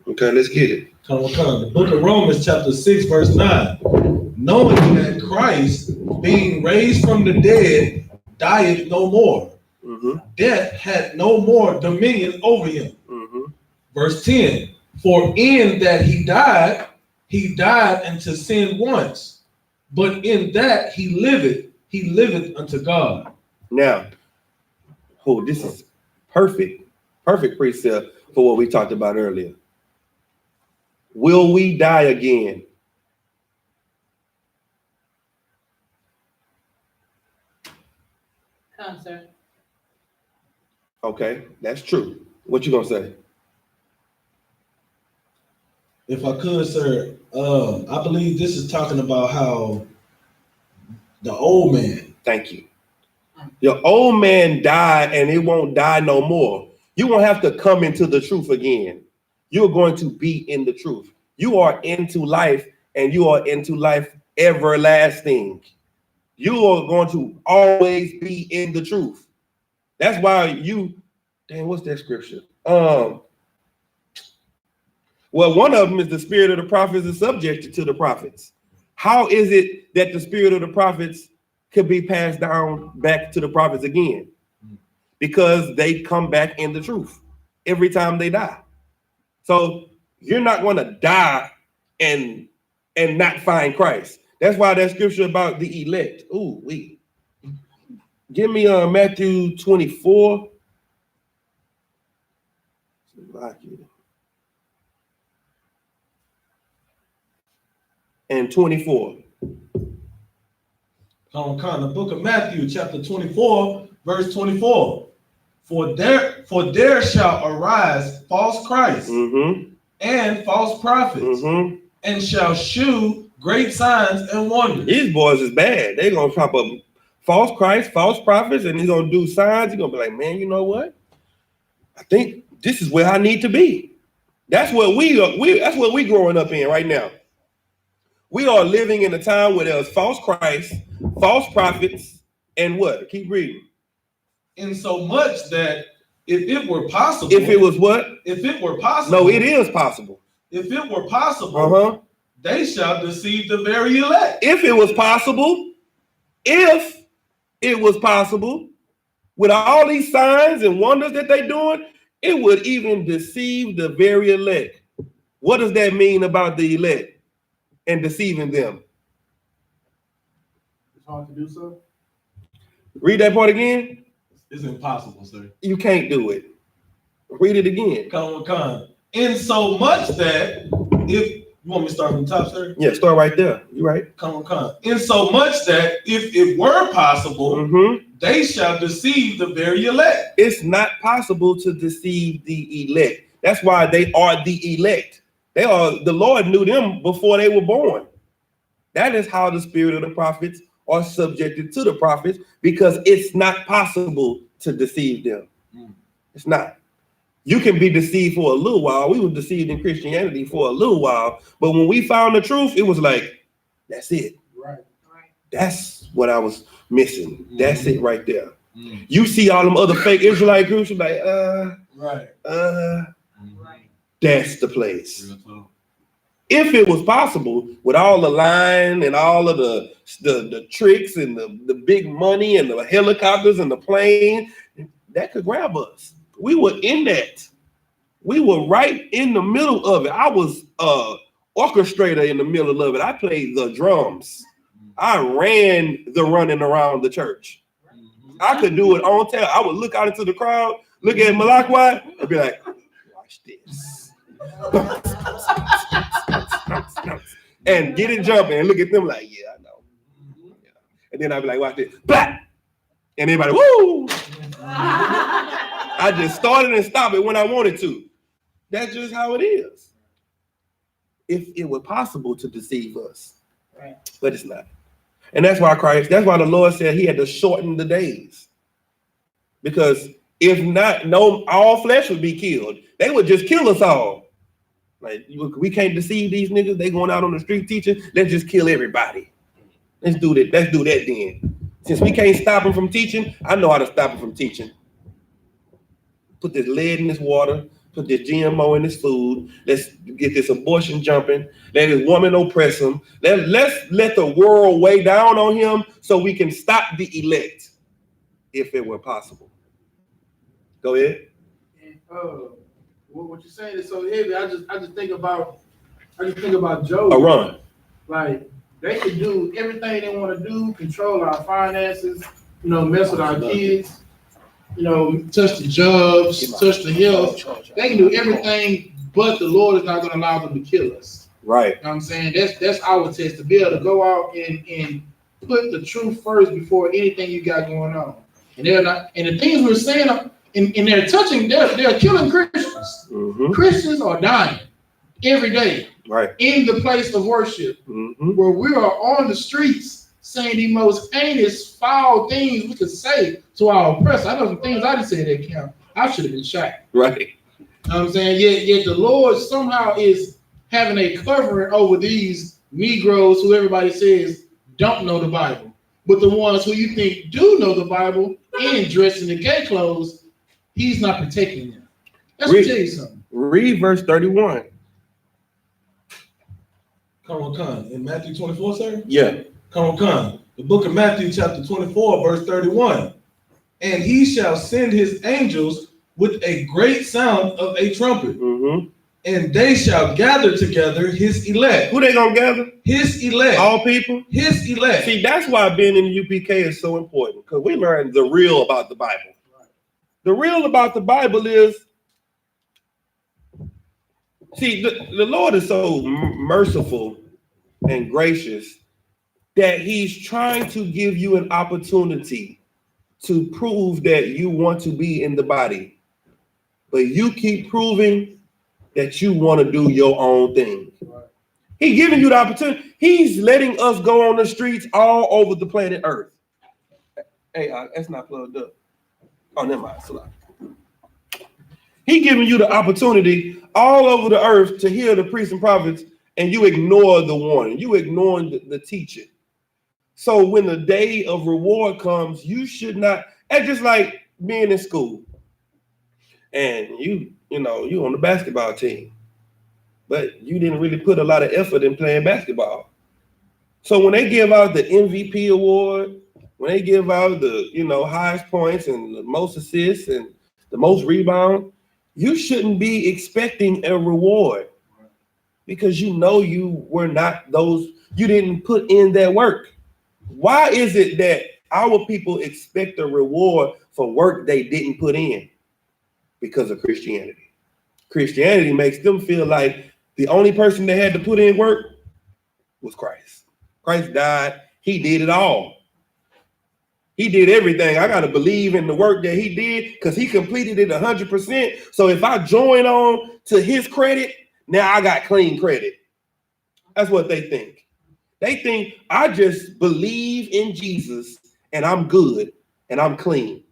[SPEAKER 2] Okay, let's get it.
[SPEAKER 3] Come on. The book of Romans, chapter 6, verse 9. Knowing that Christ, being raised from the dead, dieth no more. Death had no more dominion over him. Verse 10. For in that he died unto sin once, but in that he liveth unto God.
[SPEAKER 2] Now, this is perfect precept for what we talked about earlier. Will we die again?
[SPEAKER 8] Come, sir.
[SPEAKER 2] Okay, that's true. What you gonna say?
[SPEAKER 3] If I could, sir, I believe this is talking about how the old man.
[SPEAKER 2] Thank you. Your old man died, and it won't die no more. You won't have to come into the truth again. You're going to be in the truth. You are into life, and you are into life everlasting. You are going to always be in the truth. That's why what's that scripture? Well, one of them is the spirit of the prophets is subjected to the prophets. How is it that the spirit of the prophets could be passed down back to the prophets again? Because they come back in the truth every time they die. So you're not going to die and not find Christ. That's why that scripture about the elect. Give me Matthew 24. And 24.
[SPEAKER 3] The book of Matthew, chapter 24, verse 24. For there shall arise false Christ and false prophets, and shall shew great signs and wonders.
[SPEAKER 2] These boys is bad. They're gonna pop up false Christ, false prophets, and he's gonna do signs. He's gonna be like, man, you know what? I think this is where I need to be. That's what that's what we growing up in right now. We are living in a time where there's false Christ, false prophets, and what? Keep reading.
[SPEAKER 3] In so much that if it were possible.
[SPEAKER 2] If it was what?
[SPEAKER 3] If it were possible.
[SPEAKER 2] No, it is possible.
[SPEAKER 3] If it were possible, they shall deceive the very elect.
[SPEAKER 2] If it was possible, with all these signs and wonders that they're doing, it would even deceive the very elect. What does that mean about the elect and deceiving them?
[SPEAKER 6] It's hard to do so.
[SPEAKER 2] Read that part again.
[SPEAKER 3] It's impossible, sir.
[SPEAKER 2] You can't do it. Read it again.
[SPEAKER 3] Come. In so much that if you want me to start from the top, sir?
[SPEAKER 2] Yeah, start right there. You're right.
[SPEAKER 3] Come. In so much that if it were possible, they shall deceive the very elect.
[SPEAKER 2] It's not possible to deceive the elect. That's why they are the elect. The Lord knew them before they were born. That is how the spirit of the prophets are subjected to the prophets, because it's not possible to deceive them. It's not. You can be deceived for a little while. We were deceived in Christianity for a little while, but when we found the truth, it was like, that's it.
[SPEAKER 6] Right.
[SPEAKER 2] That's what I was missing. That's it right there. You see all them other fake Israelite groups, you're like, that's the place. If it was possible, with all the line and all of the tricks and the big money and the helicopters and the plane, that could grab us. We were in that. We were right in the middle of it. I was orchestrator in the middle of it. I played the drums. I ran the running around the church. I could do it on tail. I would look out into the crowd, look at Malachi, and be like, watch this. And get it jumping and look at them like, yeah, I know. Yeah. And then I'd be like, watch this. Blah! And everybody, woo! I just started and stopped it when I wanted to. That's just how it is. If it were possible to deceive us.
[SPEAKER 6] Right.
[SPEAKER 2] But it's not. And that's why the Lord said he had to shorten the days. Because if not, all flesh would be killed. They would just kill us all. Like, we can't deceive these niggas. They going out on the street teaching. Let's just kill everybody. Let's do that. Let's do that then. Since we can't stop them from teaching, I know how to stop them from teaching. Put this lead in this water. Put this GMO in this food. Let's get this abortion jumping. Let this woman oppress him. Let's let the world weigh down on him so we can stop the elect, if it were possible. Go ahead.
[SPEAKER 6] And, what you're saying is so heavy. I just think about Job.
[SPEAKER 2] A run.
[SPEAKER 6] Like, they could do everything they want to do, control our finances, mess with our kids, touch the jobs, touch the health. They can do everything, but the Lord is not going to allow them to kill us.
[SPEAKER 2] Right.
[SPEAKER 6] You know what I'm saying? That's our test, to be able to go out and put the truth first before anything you got going on. And they're not, and the things we're saying, and they're touching, they're killing Christians. Mm-hmm. Christians are dying every day.
[SPEAKER 2] Right.
[SPEAKER 6] In the place of worship, where we are on the streets saying the most heinous, foul things we could say to our oppressor. I know some things I didn't say that count. I should have been shot.
[SPEAKER 2] Right.
[SPEAKER 6] You know what I'm saying? Yet the Lord somehow is having a covering over these Negroes who everybody says don't know the Bible. But the ones who you think do know the Bible and dress in the gay clothes, he's not protecting them. Let's tell you something.
[SPEAKER 2] Read verse 31.
[SPEAKER 3] Come on. In Matthew 24, sir?
[SPEAKER 2] Yeah.
[SPEAKER 3] Come on. The book of Matthew, chapter 24, verse 31. And he shall send his angels with a great sound of a trumpet. Mm-hmm. And they shall gather together his elect.
[SPEAKER 2] Who they gonna gather?
[SPEAKER 3] His elect.
[SPEAKER 2] All people?
[SPEAKER 3] His elect.
[SPEAKER 2] See, that's why being in the UPK is so important, because we learn the real about the Bible. The real about the Bible is, see, the Lord is so merciful and gracious that he's trying to give you an opportunity to prove that you want to be in the body. But you keep proving that you want to do your own thing. He's giving you the opportunity. He's letting us go on the streets all over the planet Earth. Hey, that's not plugged up. Oh, never mind. He's giving you the opportunity all over the earth to hear the priests and prophets, and you ignore the warning. You ignoring the teaching. So when the day of reward comes, you should not. It's just like being in school, and you on the basketball team, but you didn't really put a lot of effort in playing basketball. So when they give out the MVP award, when they give out the highest points and the most assists and the most rebound, you shouldn't be expecting a reward, because you were not those. You didn't put in that work. Why is it that our people expect a reward for work they didn't put in? Because of Christianity. Christianity makes them feel like the only person that had to put in work was Christ. Christ died. He did it all. He did everything. I got to believe in the work that he did because he completed it 100%. So if I join on to his credit, now I got clean credit. That's what they think. They think I just believe in Jesus and I'm good and I'm clean.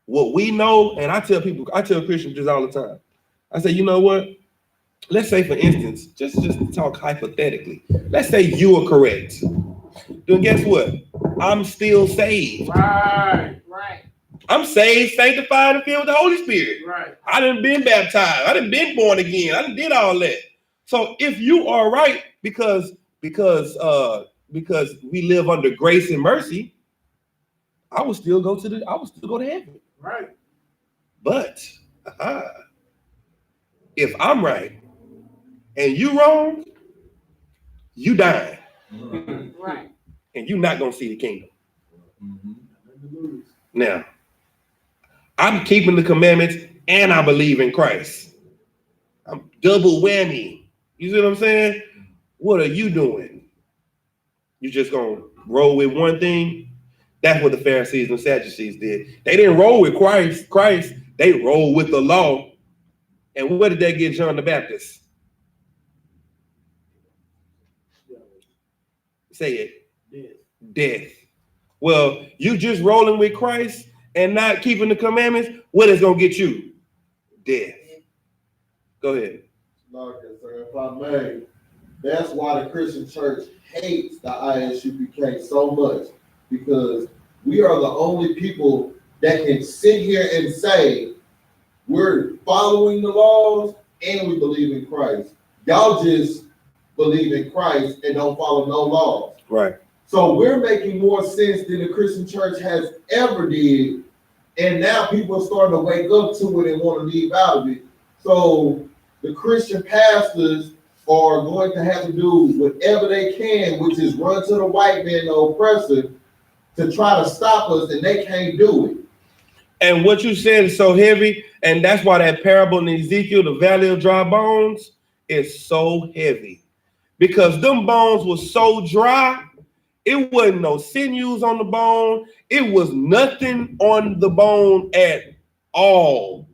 [SPEAKER 2] What we know, and I tell Christians this all the time. I say, you know what? Let's say, for instance, just talk hypothetically. Let's say you are correct. Then guess what? I'm still saved.
[SPEAKER 6] Right.
[SPEAKER 2] I'm saved, sanctified, and filled with the Holy Spirit.
[SPEAKER 6] Right.
[SPEAKER 2] I done been baptized. I done been born again. I done did all that. So if you are right, because we live under grace and mercy, I will still go to heaven.
[SPEAKER 6] Right.
[SPEAKER 2] But if I'm right and you wrong, you dying.
[SPEAKER 8] Right.
[SPEAKER 2] And you're not gonna see the kingdom.
[SPEAKER 6] Mm-hmm.
[SPEAKER 2] Now, I'm keeping the commandments and I believe in Christ. I'm double whammy. You see what I'm saying? What are you doing? You just gonna roll with one thing? That's what the Pharisees and Sadducees did. They didn't roll with Christ. They rolled with the law. And what did that get John the Baptist? Say it. Death. Well, you just rolling with Christ and not keeping the commandments, what is gonna get you? Death. Go ahead.
[SPEAKER 11] Okay, sir, if I may, that's why the Christian church hates the I.S.U.P.K so much, because we are the only people that can sit here and say we're following the laws and we believe in Christ. Y'all just believe in Christ and don't follow no laws.
[SPEAKER 2] Right.
[SPEAKER 11] So we're making more sense than the Christian church has ever did. And now people are starting to wake up to it and want to leave out of it. So the Christian pastors are going to have to do whatever they can, which is run to the white man, the oppressor, to try to stop us, and they can't do it.
[SPEAKER 2] And what you said is so heavy, and that's why that parable in Ezekiel, the valley of dry bones, is so heavy. Because them bones were so dry, it wasn't no sinews on the bone. It was nothing on the bone at all.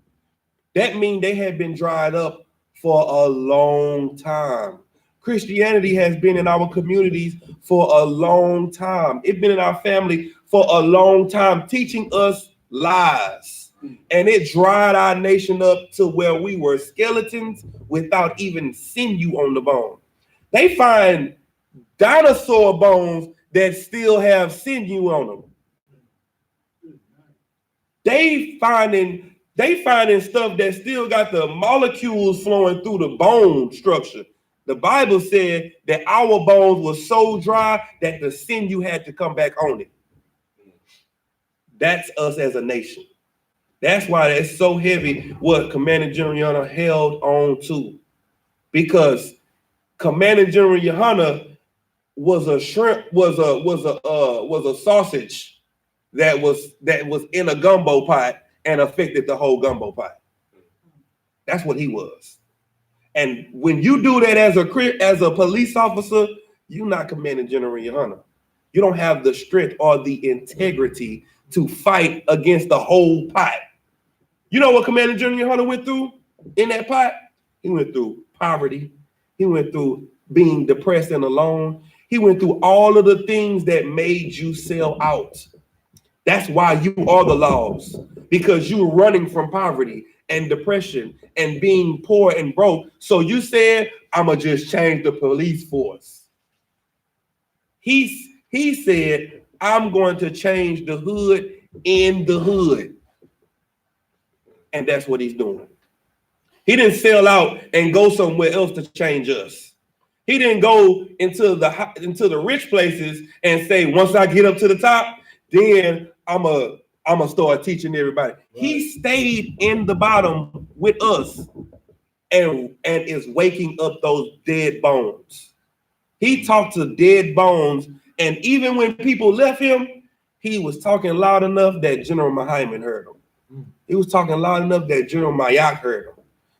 [SPEAKER 2] That means they had been dried up for a long time. Christianity has been in our communities for a long time. It's been in our family for a long time, teaching us lies. And it dried our nation up to where we were skeletons without even sinew on the bone. They find dinosaur bones that still have sinew on them. They finding stuff that still got the molecules flowing through the bone structure. The Bible said that our bones were so dry that the sinew had to come back on it. That's us as a nation. That's why it's so heavy what Commander General YAHANNA held on to. Because Commander General YAHANNA was a shrimp, was a sausage that was in a gumbo pot and affected the whole gumbo pot. That's what he was. And when you do that as a police officer, you're not Commander General YAHANNA. You don't have the strength or the integrity to fight against the whole pot. You know what Commander General YAHANNA went through in that pot? He went through poverty. He went through being depressed and alone. He went through all of the things that made you sell out. That's why you are the laws, because you're running from poverty and depression and being poor and broke. So you said, I'm going to just change the police force. He said, I'm going to change the hood in the hood. And that's what he's doing. He didn't sell out and go somewhere else to change us. He didn't go into the rich places and say, once I get up to the top, then I'm a start teaching everybody. Right. He stayed in the bottom with us and is waking up those dead bones. He talked to dead bones, and even when people left him, he was talking loud enough that General Mahaiman heard him. He was talking loud enough that General Mayak heard him.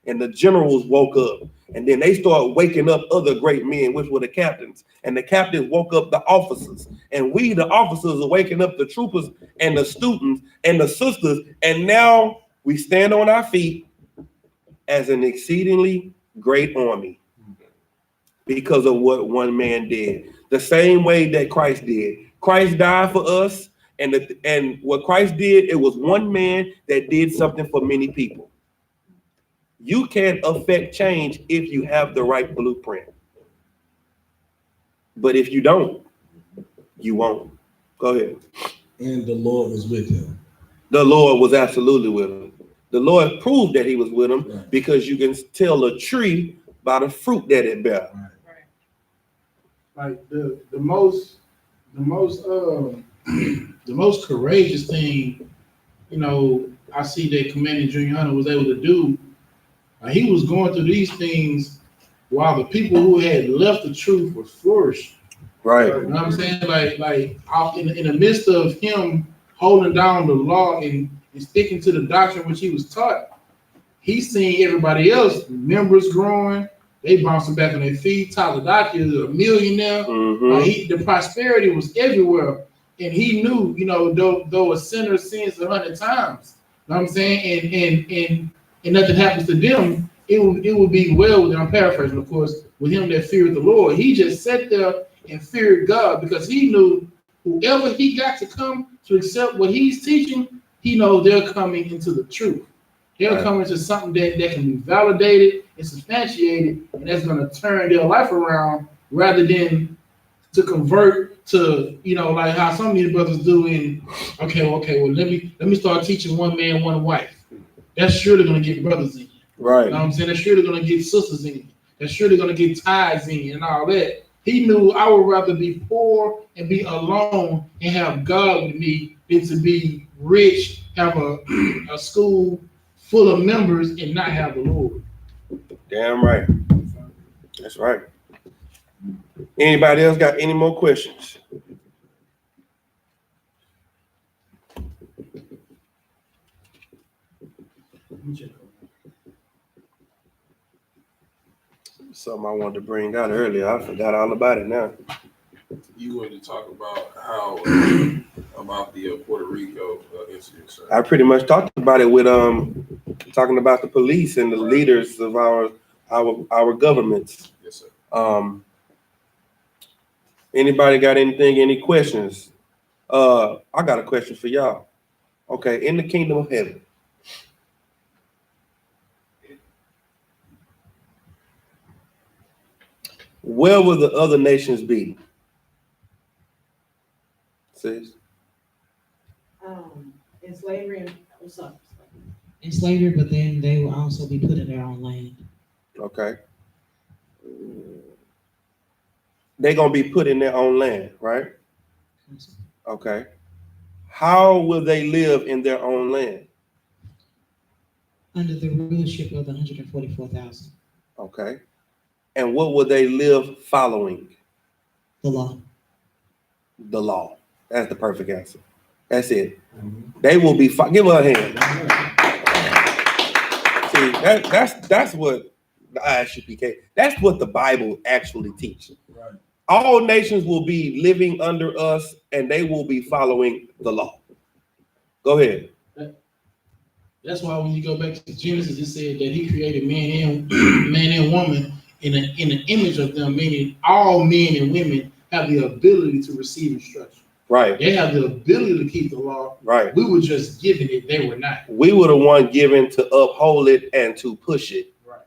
[SPEAKER 2] And the generals woke up. And then they started waking up other great men, which were the captains. And the captains woke up the officers. And we, the officers, are waking up the troopers and the students and the sisters. And now we stand on our feet as an exceedingly great army because of what one man did. The same way that Christ did. Christ died for us. And what Christ did, it was one man that did something for many people. You can't affect change if you have the right blueprint. But if you don't, you won't. Go ahead.
[SPEAKER 3] And the Lord was with him.
[SPEAKER 2] the Lord was absolutely with him. The Lord proved that he was with him because you can tell a tree by the fruit that it bears.
[SPEAKER 6] Like the most courageous thing, you know, I see that Commander Junior Hunter was able to do. He was going through these things while the people who had left the truth were flourishing.
[SPEAKER 2] Right.
[SPEAKER 6] You know what I'm saying? Like in the midst of him holding down the law and sticking to the doctrine which he was taught, he's seeing everybody else, members growing, they bouncing back on their feet. Tyler Dock is a millionaire. The prosperity was everywhere. And he knew, you know, though a sinner sins 100 times, you know what I'm saying? And nothing happens to them, it would be well with them. I'm paraphrasing, of course, with him that feared the Lord. He just sat there and feared God because he knew whoever he got to come to accept what he's teaching, he knows they're coming into the truth. They're coming to something that can be validated and substantiated, and that's going to turn their life around rather than to convert to, you know, like how some of these brothers do in, well, let me start teaching one man, one wife. That's surely going to get brothers in.
[SPEAKER 2] Right.
[SPEAKER 6] You know what I'm saying? That's surely going to get sisters in. That's surely going to get ties in and all that. He knew I would rather be poor and be alone and have God with me than to be rich, have a school full of members and not have the Lord.
[SPEAKER 2] Damn right. That's right. Anybody else got any more questions? Something I wanted to bring out earlier. I forgot all about it now.
[SPEAKER 4] You wanted to talk about how about the Puerto Rico incident, sir.
[SPEAKER 2] I pretty much talked about it with talking about the police and the leaders of our governments.
[SPEAKER 4] Yes, sir.
[SPEAKER 2] Anybody got anything? Any questions? I got a question for y'all. Okay, in the kingdom of heaven, where will the other nations be? Sis?
[SPEAKER 8] In slavery and what's up?
[SPEAKER 10] In slavery, but then they will also be put in their own land.
[SPEAKER 2] Okay. They're going to be put in their own land, right? Okay. How will they live in their own land?
[SPEAKER 10] Under the rulership of the 144,000.
[SPEAKER 2] Okay. And what will they live following?
[SPEAKER 10] The law. The
[SPEAKER 2] law. That's the perfect answer. That's it. They will be, give her a hand. See, that's what the I.S.U.P.K, that's what the Bible actually teaches. Right. All nations will be living under us and they will be following the law. Go ahead.
[SPEAKER 6] That's why when you go back to Genesis, it said that he created man and woman in the image of them, meaning all men and women have the ability to receive instruction.
[SPEAKER 2] Right.
[SPEAKER 6] They have the ability to keep the law.
[SPEAKER 2] Right.
[SPEAKER 6] We were just given it, they were not.
[SPEAKER 2] We were the one given to uphold it and to push it. Right.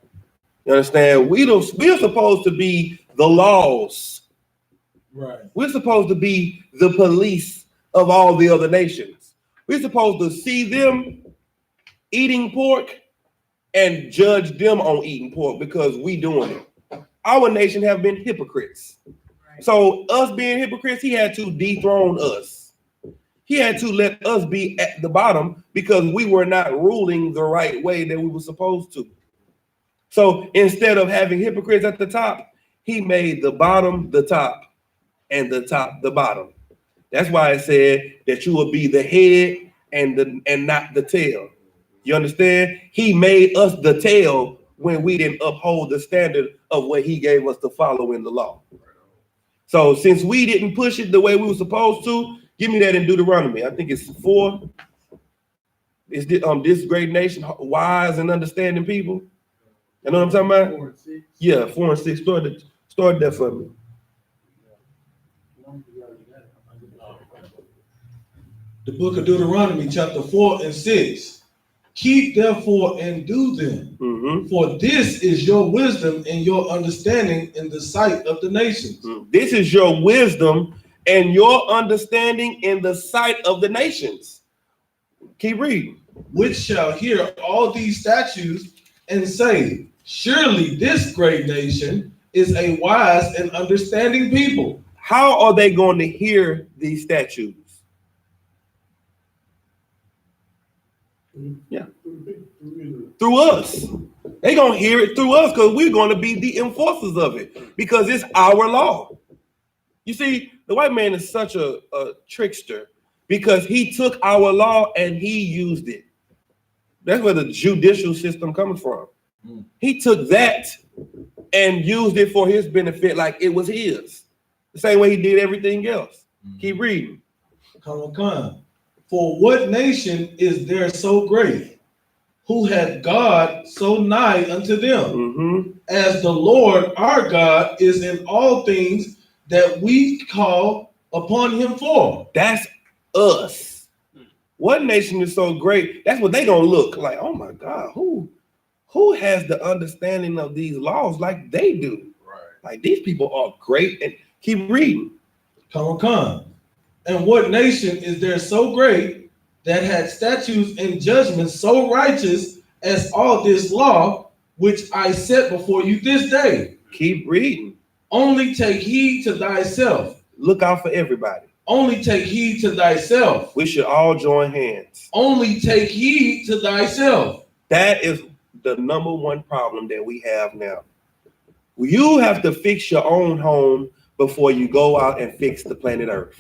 [SPEAKER 2] You understand? We're supposed to be the laws. Right. We're supposed to be the police of all the other nations. We're supposed to see them eating pork and judge them on eating pork because we doing it. Our nation have been hypocrites. Right. So us being hypocrites, he had to dethrone us. He had to let us be at the bottom because we were not ruling the right way that we were supposed to. So instead of having hypocrites at the top, he made the bottom the top and the top the bottom. That's why it said that you will be the head and not the tail. You understand? He made us the tail when we didn't uphold the standard of what he gave us to follow in the law. So since we didn't push it the way we were supposed to, give me that in Deuteronomy. I think it's 4. It's this great nation, wise and understanding people. You know what I'm talking about?
[SPEAKER 6] 4 and 6.
[SPEAKER 2] Yeah, 4 and 6. Start that for me.
[SPEAKER 3] The book of Deuteronomy, chapter 4 and 6. Keep therefore and do them, for this is your wisdom and your understanding in the sight of the nations.
[SPEAKER 2] This is your wisdom and your understanding in the sight of the nations. Keep reading.
[SPEAKER 3] Which shall hear all these statutes and say, surely this great nation is a wise and understanding people.
[SPEAKER 2] How are they going to hear these statutes? Yeah. Through us. They're going to hear it through us because we're going to be the enforcers of it because it's our law. You see, the white man is such a trickster because he took our law and he used it. That's where the judicial system comes from. He took that and used it for his benefit like it was his. The same way he did everything else. Keep reading.
[SPEAKER 3] Come. For what nation is there so great, who hath God so nigh unto them, as the Lord our God is in all things that we call upon him for?
[SPEAKER 2] That's us. What nation is so great? That's what they gonna look like. Oh my God, who has the understanding of these laws like they do? Right. Like these people are great. And keep reading.
[SPEAKER 3] Come. And what nation is there so great that had statutes and judgments so righteous as all this law which I set before you this day?
[SPEAKER 2] Keep reading.
[SPEAKER 3] Only take heed to thyself.
[SPEAKER 2] Look out for everybody.
[SPEAKER 3] Only take heed to thyself.
[SPEAKER 2] We should all join hands.
[SPEAKER 3] Only take heed to thyself.
[SPEAKER 2] That is the number one problem that we have now. You have to fix your own home before you go out and fix the planet Earth.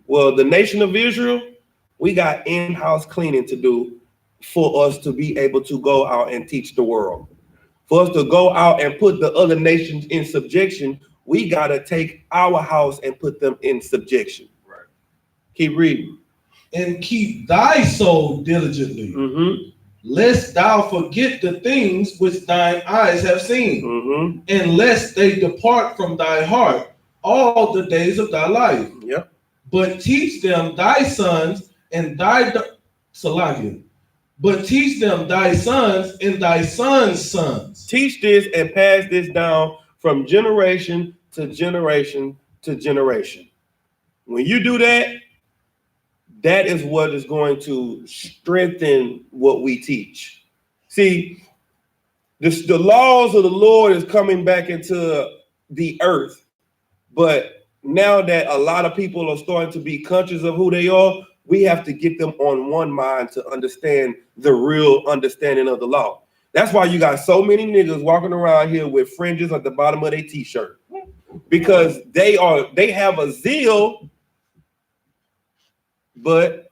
[SPEAKER 2] Well, the nation of Israel, we got in-house cleaning to do for us to be able to go out and teach the world. For us to go out and put the other nations in subjection, we got to take our house and put them in subjection. Right. Keep reading.
[SPEAKER 3] And keep thy soul diligently, lest thou forget the things which thine eyes have seen, and lest they depart from thy heart all the days of thy life.
[SPEAKER 2] Yep.
[SPEAKER 3] But teach them thy sons and thy But teach them thy sons and thy sons' sons.
[SPEAKER 2] Teach this and pass this down from generation to generation to generation. When you do that, that is what is going to strengthen what we teach. See, the laws of the Lord is coming back into the earth, but now that a lot of people are starting to be conscious of who they are, we have to get them on one mind to understand the real understanding of the law. That's why you got so many niggas walking around here with fringes at the bottom of their t-shirt, because they have a zeal, but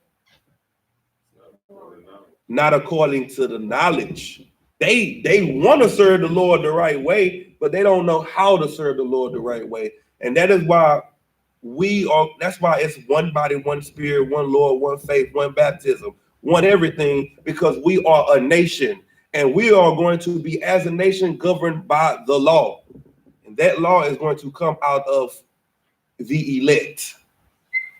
[SPEAKER 2] not according to the knowledge. They want to serve the Lord the right way, but they don't know how to serve the Lord the right way. And that is why that's why it's one body, one spirit, one Lord, one faith, one baptism, one everything, because we are a nation and we are going to be, as a nation, governed by the law. And that law is going to come out of the elect.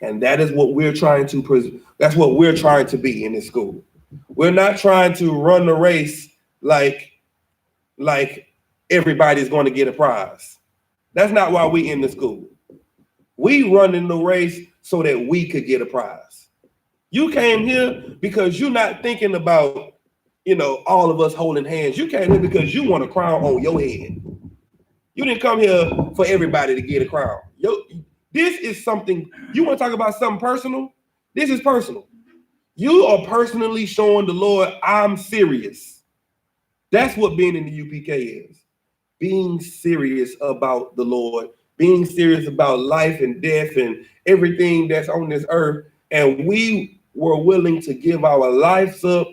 [SPEAKER 2] And that is what we're trying to that's what we're trying to be in this school. We're not trying to run the race like everybody's going to get a prize. That's not why we in the school. We run in the race so that we could get a prize. You came here because you're not thinking about, all of us holding hands. You came here because you want a crown on your head. You didn't come here for everybody to get a crown. This is something, you want to talk about something personal? This is personal. You are personally showing the Lord, I'm serious. That's what being in the UPK is. Being serious about the Lord, being serious about life and death and everything that's on this earth. And we were willing to give our lives up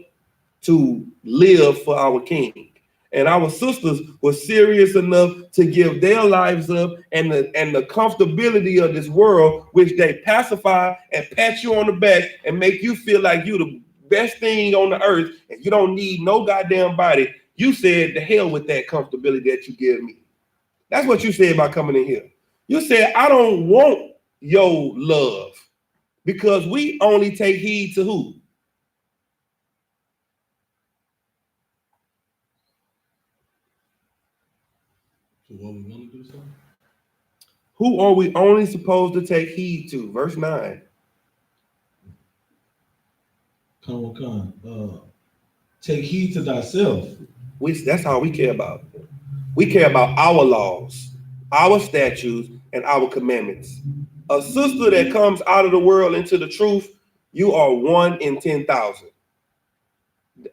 [SPEAKER 2] to live for our King. And our sisters were serious enough to give their lives up and the comfortability of this world, which they pacify and pat you on the back and make you feel like you the best thing on the earth and you don't need no goddamn body. You said, the hell with that comfortability that you give me. That's what you said by coming in here. You said, I don't want your love, because we only take heed to who?
[SPEAKER 3] So what we want to do something?
[SPEAKER 2] Who are we only supposed to take heed to? Verse 9.
[SPEAKER 3] Take heed to thyself.
[SPEAKER 2] That's all we care about. We care about our laws, our statutes, and our commandments. A sister that comes out of the world into the truth, you are 1 in 10,000.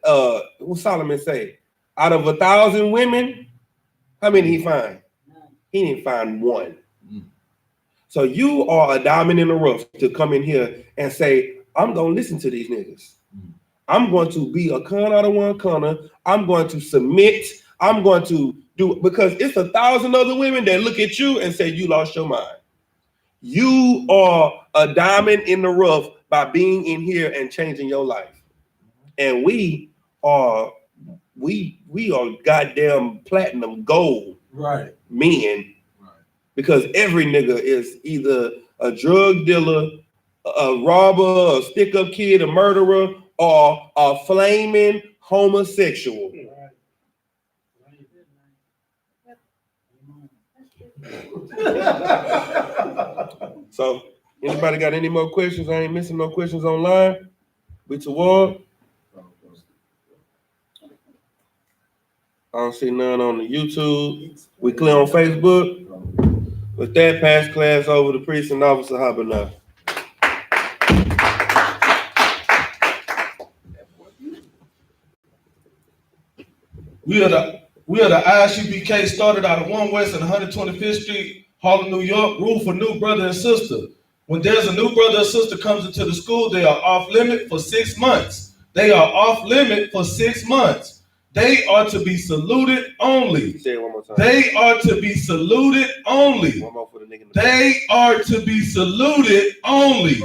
[SPEAKER 2] What Solomon say? Out of 1,000 women, how many he find? He didn't find one. So you are a diamond in the rough to come in here and say, I'm going to listen to these niggas. I'm going to be a con out of one corner. I'm going to submit. I'm going to do, because it's 1,000 other women that look at you and say, you lost your mind. You are a diamond in the rough by being in here and changing your life. And we are goddamn platinum gold men. Because every nigga is either a drug dealer, a robber, a stick-up kid, a murderer, or a flaming homosexual. So, anybody got any more questions? I ain't missing no questions online. We toward. I don't see none on the YouTube. We clear on Facebook. With that, pass class over to Precinct Officer Habana.
[SPEAKER 3] We are the I.S.U.P.K. started out of 1 West and 125th Street, Harlem, New York. Rule for new brother and sister. When there's a new brother or sister comes into the school, they are off limit for 6 months. They are off limit for 6 months. They are to be saluted only.
[SPEAKER 2] Say it one more time.
[SPEAKER 3] They are to be saluted only.
[SPEAKER 2] One more for the nigga.
[SPEAKER 3] They are to be saluted only.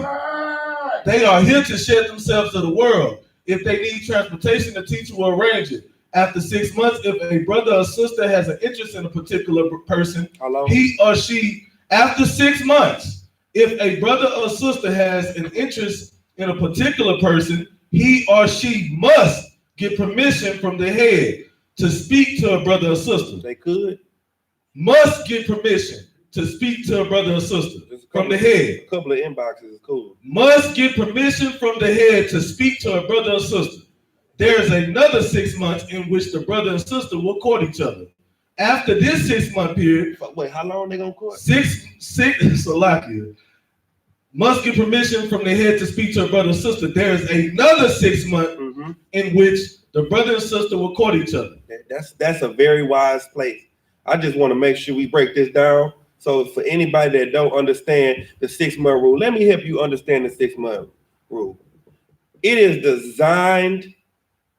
[SPEAKER 3] They are here to shed themselves to the world. If they need transportation, the teacher will arrange it. After 6 months, if a brother or sister has an interest in a particular person, he or she, after 6 months, if a brother or sister has an interest in a particular person, he or she must get permission from the head to speak to a brother or sister.
[SPEAKER 2] They could.
[SPEAKER 3] Must get permission to speak to a brother or sister from the head.
[SPEAKER 2] A couple of inboxes is cool.
[SPEAKER 3] Must get permission from the head to speak to a brother or sister. There is another 6 months in which the brother and sister will court each other. After this 6 month period,
[SPEAKER 2] wait, how long they gonna court?
[SPEAKER 3] Salakia. Must get permission from the head to speak to a brother or sister. There is another 6 months in which the brother and sister will court each other.
[SPEAKER 2] That's a very wise place. I just want to make sure we break this down. So for anybody that don't understand the 6 month rule, let me help you understand the 6 month rule. It is designed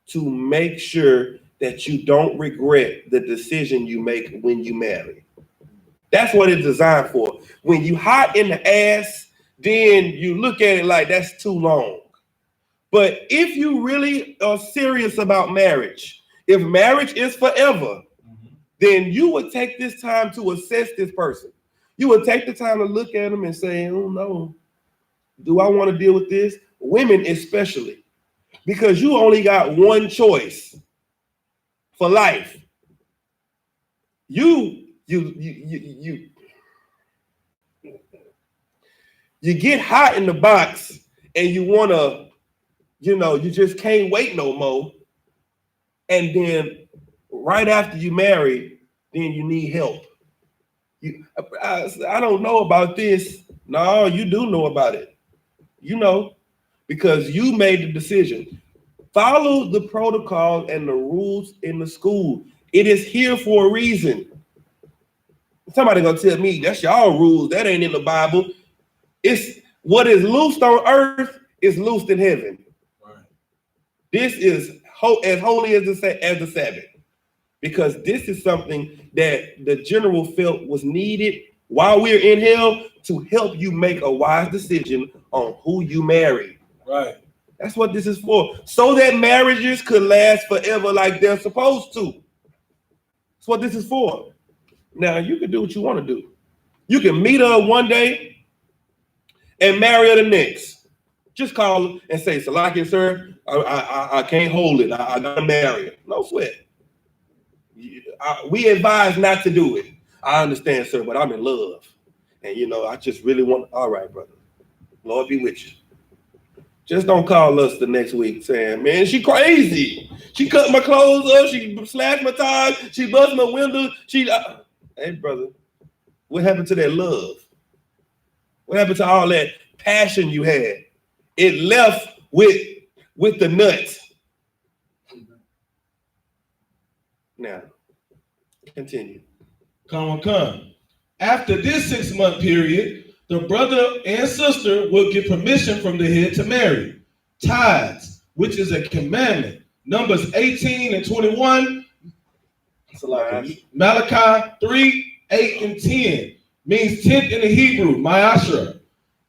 [SPEAKER 2] to make sure that you don't regret the decision you make when you marry. That's what it's designed for. When you hot in the ass, then you look at it like that's too long. But if you really are serious about marriage, if marriage is forever, then you would take this time to assess this person. You would take the time to look at them and say, oh no, do I want to deal with this? Women especially, because you only got one choice for life. You get hot in the box and you want to, you just can't wait no more. And then right after you marry, then you need help. I don't know about this. No, you do know about it. You know, because you made the decision. Follow the protocol and the rules in the school. It is here for a reason. Somebody gonna tell me that's y'all rules. That ain't in the Bible. It's what is loosed on earth is loosed in heaven. Right. This is as holy as the Sabbath, because this is something that the general felt was needed while we're in hell to help you make a wise decision on who you marry.
[SPEAKER 3] Right.
[SPEAKER 2] That's what this is for, so that marriages could last forever like they're supposed to. That's what this is for. Now, you can do what you want to do. You can meet her one day and marry her the next. Just call her and say, Salakia, sir, I can't hold it. I gotta marry her. No sweat. We advise not to do it. I understand, sir, but I'm in love. And, I just really want, all right, brother. Lord be with you. Just don't call us the next week saying, man, she crazy. She cut my clothes up. She slashed my tires. She buzzed my windows. Hey, brother, what happened to that love? What happened to all that passion you had? It left with the nuts. Now, continue.
[SPEAKER 3] Come. After this 6-month period, the brother and sister will get permission from the head to marry. Tithes, which is a commandment. Numbers 18 and 21. Malachi 3, 8, and 10 means tenth in the Hebrew, ma'ashra.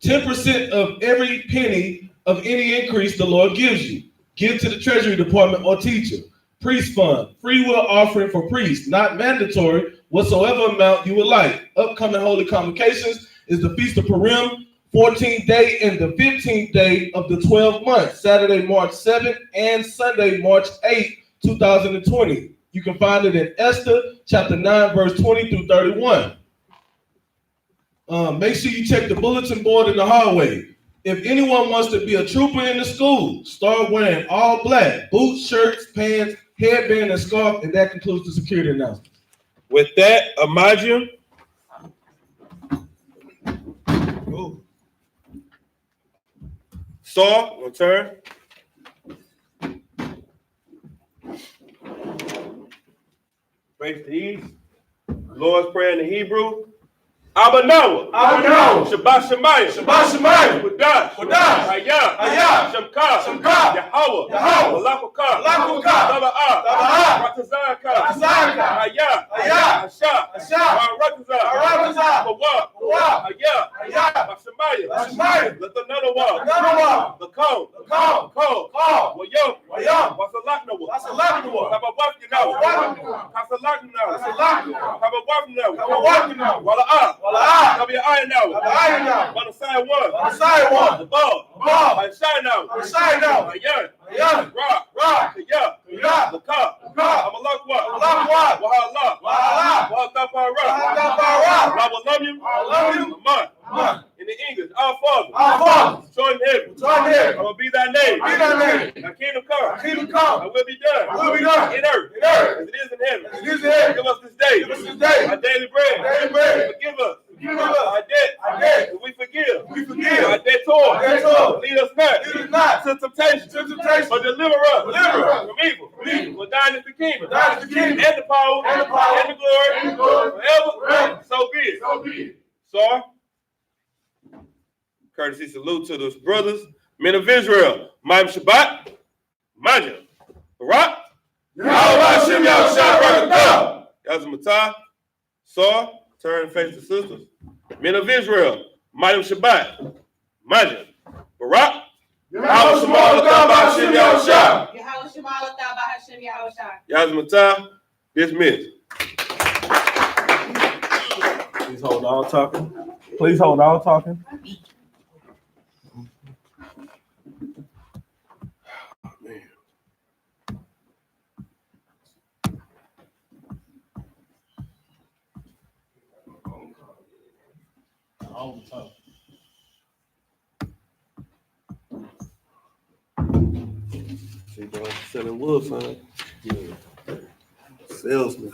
[SPEAKER 3] 10% of every penny of any increase the Lord gives you. Give to the Treasury Department or teacher. Priest fund, free will offering for priests, not mandatory, whatsoever amount you would like. Upcoming holy convocations is the Feast of Purim, 14th day and the 15th day of the 12th month, Saturday, March 7th and Sunday, March 8th, 2020. You can find it in Esther chapter 9, verse 20 through 31. Make sure you check the bulletin board in the hallway. If anyone wants to be a trooper in the school, start wearing all black, boots, shirts, pants, headband, and scarf, and that concludes the security announcement.
[SPEAKER 2] With that, Amajim. Saw, one turn. Face the east. Lord's Prayer in the Hebrew. Abba Noah. Shabbat Shemayim. Kodash. Hayah. Shemka. Yahweh. Malakukah. Saba'ah. Ratazaka. Hayah. Asha. Barakazah. Bawah. Hayah. Bashemayim. Latananawa. Lakom. Ko. Wayom. Wasalaknawa. Kabawafinawa. Kasalaknawa. Wala'ah. Be an iron now. On the side one. The ball. By shine now. Ayan. Rock. Yeah. The cup. I'm a lock. Wahala. I will love you. Aman. In the English, our Father. Join him. I will be thy name. Thy kingdom come. I will be done. In earth. As it is in heaven. Give us this day. Our daily bread. Forgive us. Our debt. We forgive. Our debtors. Lead us not to temptation. But deliver us from evil. For thine is the kingdom. And the power. And the glory. Forever. So be it. So, courtesy salute to those brothers, men of Israel. Ma'am Shabbat. Manja. Barak. Yahweh Yahawashi Yazmatah. Saw. Turn and face the sisters. Men of Israel. Ma'am Shabbat. Manja. Barak. Yahweh Yazmatah. Dismissed. Please hold all talking.
[SPEAKER 3] All the time.
[SPEAKER 2] See, boy, selling wood, son. Yeah. Salesman.